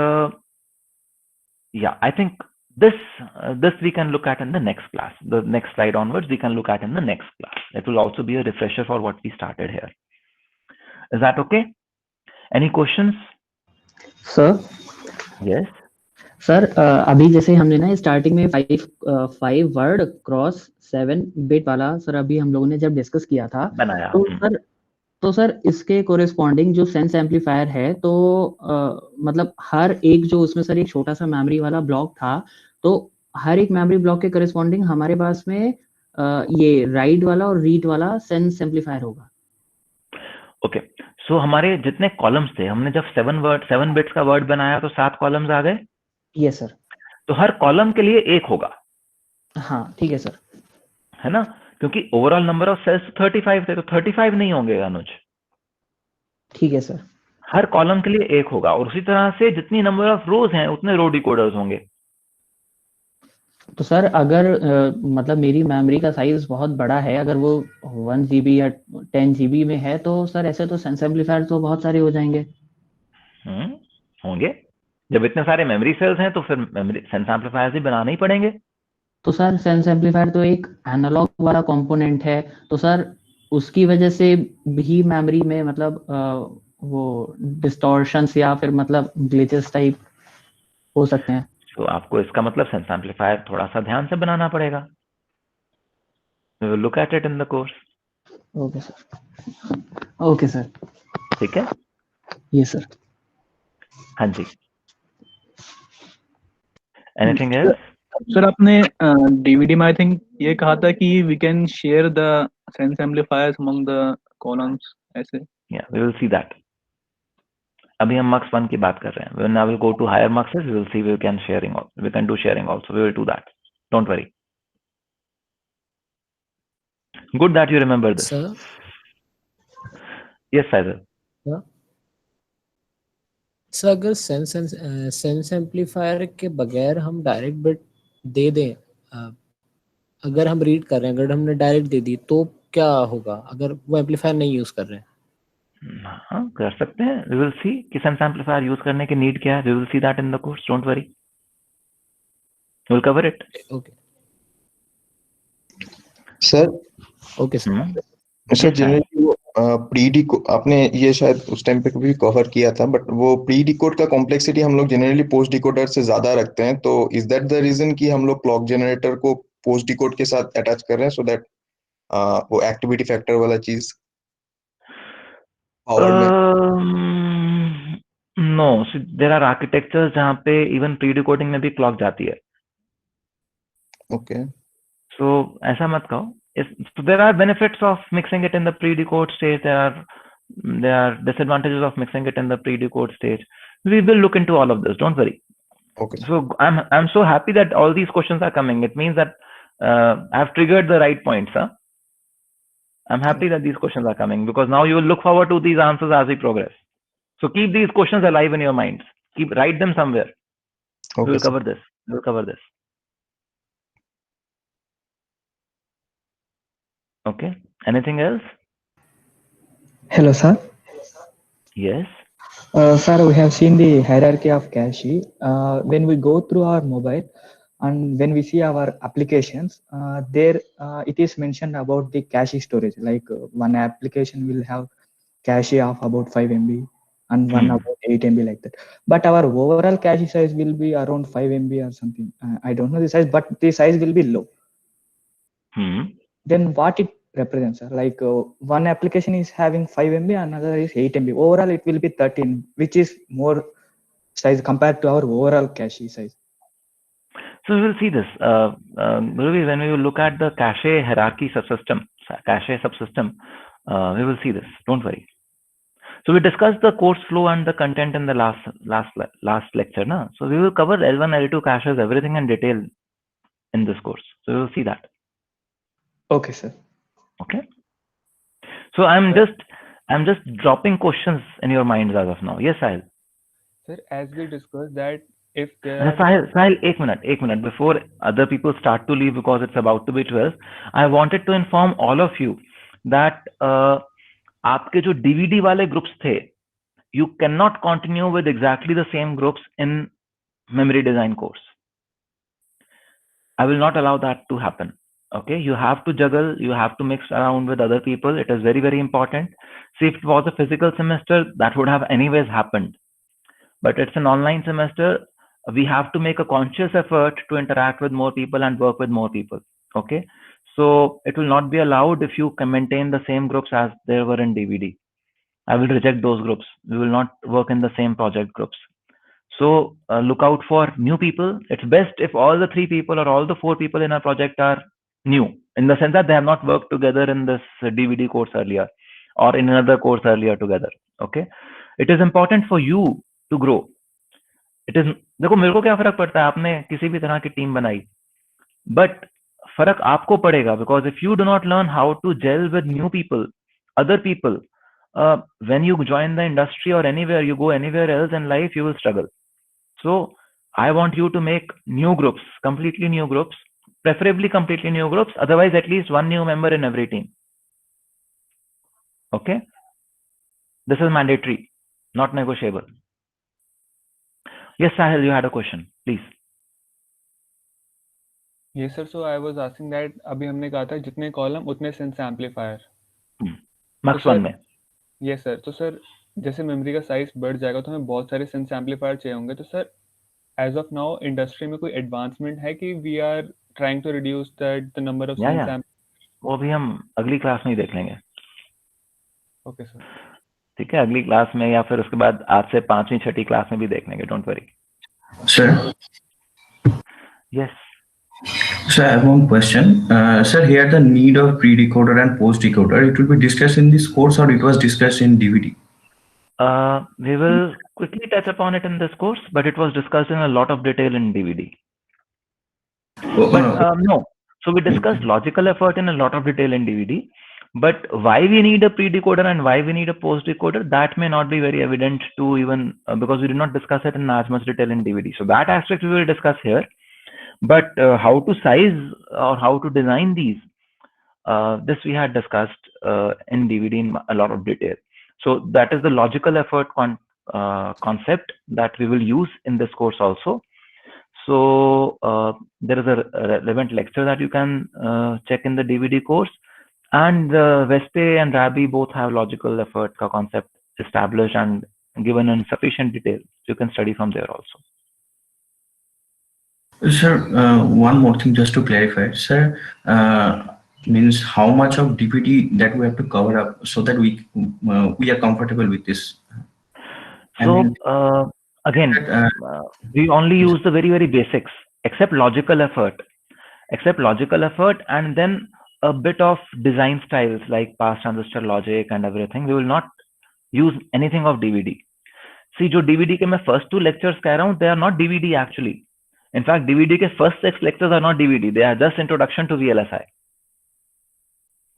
yeah, I think this we can look at in the next class. The next slide onwards, we can look at in the next class. It will also be a refresher for what we started here. Is that okay? Any questions? Sir? Yes. Sir अभी जैसे हमने ना starting में 5 word cross 7 bit वाला sir अभी हम लोगों ने जब डिस्कस किया था बनाया, तो सर इसके कोरेस्पॉन्डिंग जो सेंस एम्पलीफायर है तो मतलब हर एक जो उसमें सर एक छोटा सा मेमोरी वाला ब्लॉक था, तो हर एक मेमोरी ब्लॉक के कोरेस्पॉन्डिंग हमारे पास में ये राइट वाला और रीड वाला सेंस एम्पलीफायर होगा. ओके, सो हमारे जितने कॉलम्स थे, हमने जब 7 बिट्स का वर्ड बनाया तो 7 कॉलम्स आ गए. Yes sir. तो हर कॉलम के लिए एक होगा. हाँ ठीक है सर. है ना, क्योंकि ओवरऑल नंबर ऑफ सेल्स 35 थे, तो 35 नहीं होंगे अनुज. ठीक है सर. हर कॉलम के लिए एक होगा, और उसी तरह से जितनी नंबर ऑफ रोज हैं उतने रो डिकोडर्स होंगे. तो सर अगर मतलब मेरी मेमोरी का साइज बहुत बड़ा है, अगर वो 1 GB या 10 GB में है, तो सर ऐसे तो सेंस एम्पलीफायर तो बहुत सारे हो जाएंगे. होंगे. जब इतने सारे मेमोरी सेल्स हैं तो फिर मेमोरी सेंस एम्पलीफायर भी बनाने ही पड़ेंगे. तो सर सेंस एम्पलीफायर तो एक एनालॉग वाला कंपोनेंट है, तो सर उसकी वजह से भी मेमोरी में मतलब वो डिस्टॉर्शंस या फिर मतलब ग्लिचेस टाइप हो सकते हैं. तो आपको इसका मतलब सेंस एम्पलीफायर थोड़ा सा ध्यान से बनाना पड़ेगा. We will look at it in the course. Okay sir. Okay sir. ठीक है. Yes sir. हाँ जी. Anything else? सर आपने डीवीडी में आई थिंक ये कहा था कि we can share the sense amplifiers among the columns ऐसे. Yeah, we will see that. अभी हम Mux 1 की बात कर रहे हैं. When I will go to higher Muxes, we will see we can do sharing also. We will do that. Don't worry. Good that you remember this. Sir? Yes, Faisal. Yeah. Sir अगर sense amplifier के बगैर हम direct bit दे दें, अगर हम read कर रहे हैं, अगर हमने डायरेक्ट दे दी तो क्या होगा अगर वो एम्पलीफायर नहीं यूज कर रहे हैं? हाँ, कर सकते हैं. We will see कि सेंस एम्पलीफायर यूज करने की नीड क्या है. We will see that in the course. Don't worry. We will cover it. Okay. Sir. Okay sir. Sir generally वो आपने ये शायद उस टाइम पे कभी कवर किया था, बट वो प्री डिकोड का कॉम्प्लेक्सिटी हम लोग जनरली पोस्ट डिकोडर से ज्यादा रखते हैं. तो इज दैट द रीजन कि हम लोग क्लॉक जनरेटर को पोस्ट डिकोड के साथ अटैच कर रहे हैं, सो दैट वो एक्टिविटी फैक्टर वाला चीज पावर में? No, so there are architectures जहाँ पे even प्री डिकोडिंग में भी क्लॉक जाती है. Okay. So ऐसा मत कहो. So there are benefits of mixing it in the pre-decode stage. There are disadvantages of mixing it in the pre-decode stage. We will look into all of this. Don't worry. Okay. So I'm so happy that all these questions are coming. It means that I have triggered the right points. Huh? I'm happy that these questions are coming, because now you will look forward to these answers as we progress. So keep these questions alive in your minds. Write them somewhere. Okay, we will cover this. We will cover this. Okay. Anything else? Hello, sir. Yes. Sir, we have seen the hierarchy of cache. When we go through our mobile and when we see our applications, there it is mentioned about the cache storage. Like one application will have cache of about 5 MB and one about 8 MB like that. But our overall cache size will be around 5 MB or something. I don't know the size, but the size will be low. Then what it represents, like one application is having 5 MB, another is 8 MB. Overall, it will be 13, which is more size compared to our overall cache size. So we will see this. When we will look at the cache hierarchy subsystem. cache subsystem, we will see this. Don't worry. So we discussed the course flow and the content in the last lecture, na? So we will cover L1, L2 caches, everything in detail in this course. So we will see that. Okay, sir. Okay. So I'm just dropping questions in your minds as of now. Yes, Sahil. Sir, as we discussed that if there are Sahil, एक minute. Before other people start to leave because it's about to be 12, I wanted to inform all of you that आपके जो DVD वाले groups थे, you cannot continue with exactly the same groups in memory design course. I will not allow that to happen. Okay, you have to juggle, you have to mix around with other people. It is very, very important. See, if it was a physical semester, that would have anyways happened. But it's an online semester. We have to make a conscious effort to interact with more people and work with more people. Okay, so it will not be allowed if you can maintain the same groups as there were in DVD. I will reject those groups. We will not work in the same project groups. So look out for new people. It's best if all the 3 people or all the 4 people in our project are new, in the sense that they have not worked together in this DVD course earlier or in another course earlier together. Okay, it is important for you to grow. It is, देखो मेरे को क्या फर्क पड़ता है आपने किसी भी तरह की टीम बनाई, but फर्क आपको पड़ेगा, because if you do not learn how to gel with new people, other people, when you join the industry or anywhere, you go anywhere else in life, you will struggle. So I want you to make new groups, completely new groups, preferably completely new groups, otherwise at least 1 new member in every team. Okay, this is mandatory, not negotiable. Yes, Sahil, you had a question, please. Yes sir, so I was asking that अभी हमने कहा था जितने column उतने sense amplifier Max 1 में. Yes sir, तो sir जैसे memory का साइज बढ़ जाएगा तो हमें बहुत सारे सेंस एम्पलीफायर चाहिए होंगे, तो sir as of now industry में कोई एडवांसमेंट है कि we are trying to reduce the number of sense amplifier? वो भी हम अगली क्लास में ही देख लेंगे. ओके सर, ठीक है, अगली क्लास में या फिर उसके बाद आज से 5वीं 6ठी क्लास में भी देख लेंगे. Don't worry. Sir. Yes. So I have one question. Sir, here the need of pre-decoder and post-decoder, it will be discussed in this course or it was discussed in DVD? We will quickly touch upon it in this course, but it was discussed in a lot of detail in DVD. But no. So we discussed logical effort in a lot of detail in DVD. But why we need a pre-decoder and why we need a post-decoder, that may not be very evident to even, because we did not discuss it in as much detail in DVD. So that aspect we will discuss here. But how to size or how to design these, this we had discussed in DVD in a lot of detail. So that is the logical effort concept that we will use in this course also. So there is a relevant lecture that you can check in the DVD course. And Vespe and Rabi both have logical effort concept established and given in sufficient detail. You can study from there also. Sir, one more thing just to clarify. Sir, means how much of DVD that we have to cover up so that we are comfortable with this? So again, we only use the very, very basics, except logical effort, and then a bit of design styles like pass transistor logic and everything. We will not use anything of DVD. See, जो DVD के मैं first 2 lectures कह रहा हूँ, they are not DVD actually. In fact, DVD के first 6 lectures are not DVD. They are just introduction to VLSI.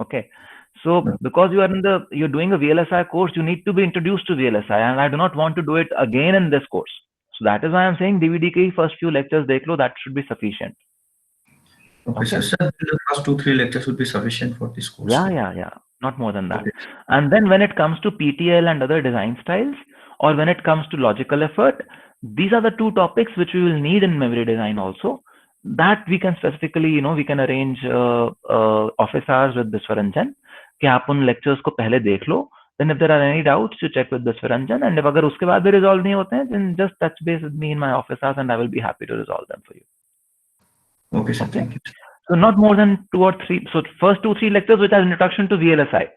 Okay. So because you're doing a VLSI course, you need to be introduced to VLSI, and I do not want to do it again in this course. So that is why I'm saying DVD के first few lectures देख लो, that should be sufficient. Okay, sir. The first 2-3 lectures would be sufficient for this course. Yeah. Not more than that. Okay. And then when it comes to PTL and other design styles, or when it comes to logical effort, these are the 2 topics which we will need in memory design also. That we can specifically, we can arrange office hours with Biswaranjan. कि आप उन lectures को पहले देख लो. Then if there are any doubts, you check with Biswaranjan. And if अगर उसके बाद भी resolve नहीं होते हैं, then just touch base with me in my office hours and I will be happy to resolve them for you. Okay, sir. Thank you. So not more than 2 or 3. So first 2-3 lectures which are introduction to VLSI.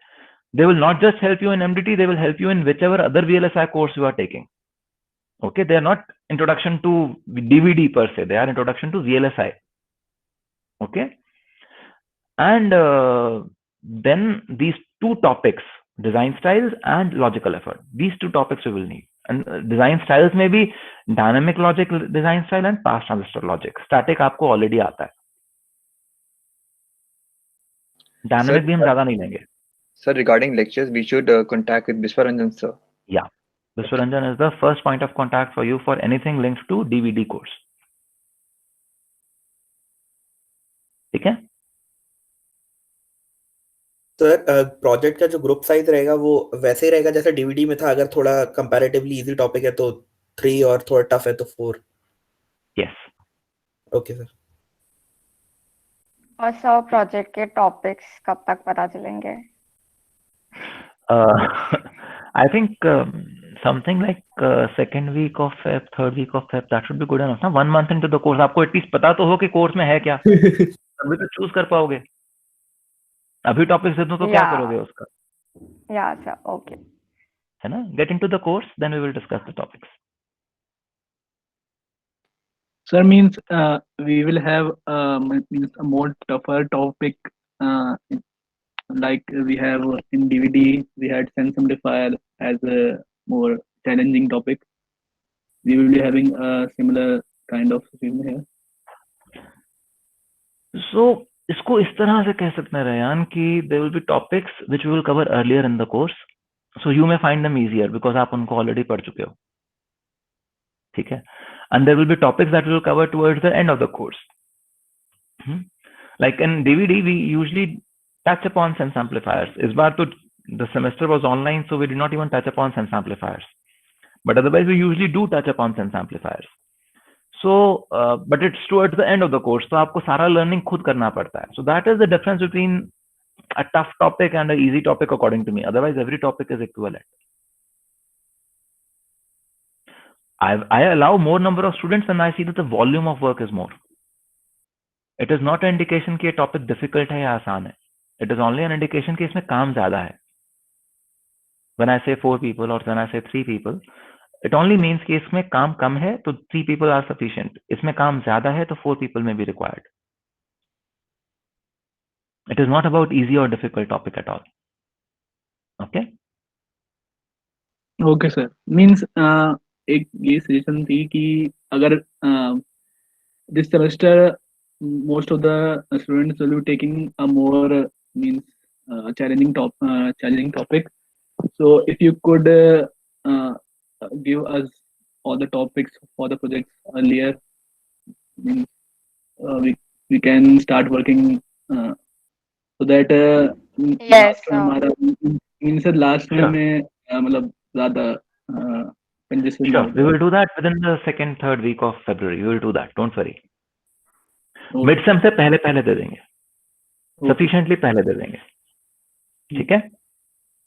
They will not just help you in MDT, they will help you in whichever other VLSI course you are taking. Okay, they are not introduction to DVD per se. They are introduction to VLSI. Okay. And then these two topics, design styles and logical effort, these two topics we will need. And design styles may be dynamic logic design style and fast transistor logic. Static आपको already आता है. Dynamic भी हम ज़्यादा नहीं लेंगे. Sir, regarding lectures, we should contact with Biswaranjan sir. Yeah, Biswaranjan is the first point of contact for you for anything linked to DVD course. ठीक है? सर प्रोजेक्ट का जो ग्रुप साइज रहेगा वो वैसे ही रहेगा जैसे डीवीडी में था, अगर थोड़ा कंपैरेटिवली इजी टॉपिक है तो 3 और थोड़ा टफ है तो 4. Yes. Okay sir. और सर प्रोजेक्ट के टॉपिक्स कब तक पता चलेंगे? I think something like second week of Feb, third week of Feb, that should be good enough. ना 1 month into the course आपको at least पता तो हो कि कोर्स में है क्या, तभी तो चूज कर पाओगे. अभी टॉपिक्स दे दूं तो क्या करोगे उसका? Yeah, sir. Okay. है ना? Get into the course, then we will discuss the topics. Sir, means we will have means a more tougher topic, like we have in DVD. We had sense amplifier as a more challenging topic. We will be having a similar kind of thing here. So इसको इस तरह से कह सकते हैं Ryan कि there will be topics which we will cover earlier in the course, so you may find them easier because आप उनको already पढ़ चुके हो. ठीक है? And there will be topics that we will cover towards the end of the course. Like in DVD, we usually touch upon sense amplifiers. इस बार तो the semester was online, so we did not even touch upon sense amplifiers. But otherwise, we usually do touch upon sense amplifiers. So, but it's towards the end of the course, तो आपको सारा learning खुद करना पड़ता है. So that is the difference between a tough topic and an easy topic, according to me. Otherwise, every topic is equivalent. I allow more number of students when I see that the volume of work is more. It is not an indication कि ये topic difficult है या आसान है. It is only an indication कि इसमें काम ज़्यादा है. When I say 4 people or when I say 3 people, it only means कि इसमें काम कम है तो 3 people are sufficient. इसमें काम ज़्यादा है तो 4 people may be required. It is not about easy or difficult topic at all. Okay? Okay, sir. Means एक ये सजेशन थी कि अगर this semester most of the students will be taking a more means challenging topic. So if you could give us all the topics for the projects earlier, means we can start working so that Yes. हमारा means last में मतलब ज़्यादा congestion Sure, we will do that within the second, third week of February. We will do that. Don't worry. Mid-sem से पहले दे देंगे. Sufficiently पहले दे देंगे. ठीक है?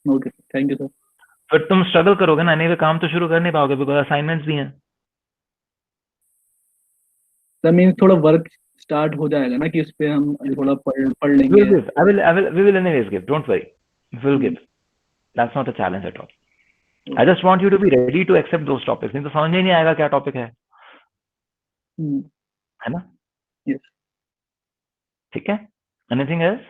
Okay, thank you, sir. फिर तुम स्ट्रगल करोगे ना, नहीं काम तो शुरू कर नहीं पाओगे बिकॉज असाइनमेंट्स भी हैं. That means थोड़ा वर्क स्टार्ट हो जाएगा ना कि इस पे हम थोड़ा पढ़ लेंगे. We will anyways give. Don't worry. We will give. That's not a challenge at all. I just want you to be ready to accept those topics. नहीं तो समझ ही नहीं आएगा क्या टॉपिक है. है ना? Yes. ठीक है? Anything else?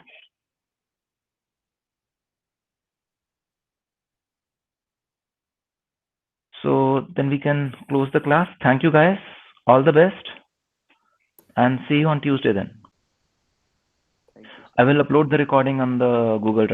So then we can close the class. Thank you guys. All the best. And see you on Tuesday then. I will upload the recording on the Google Drive.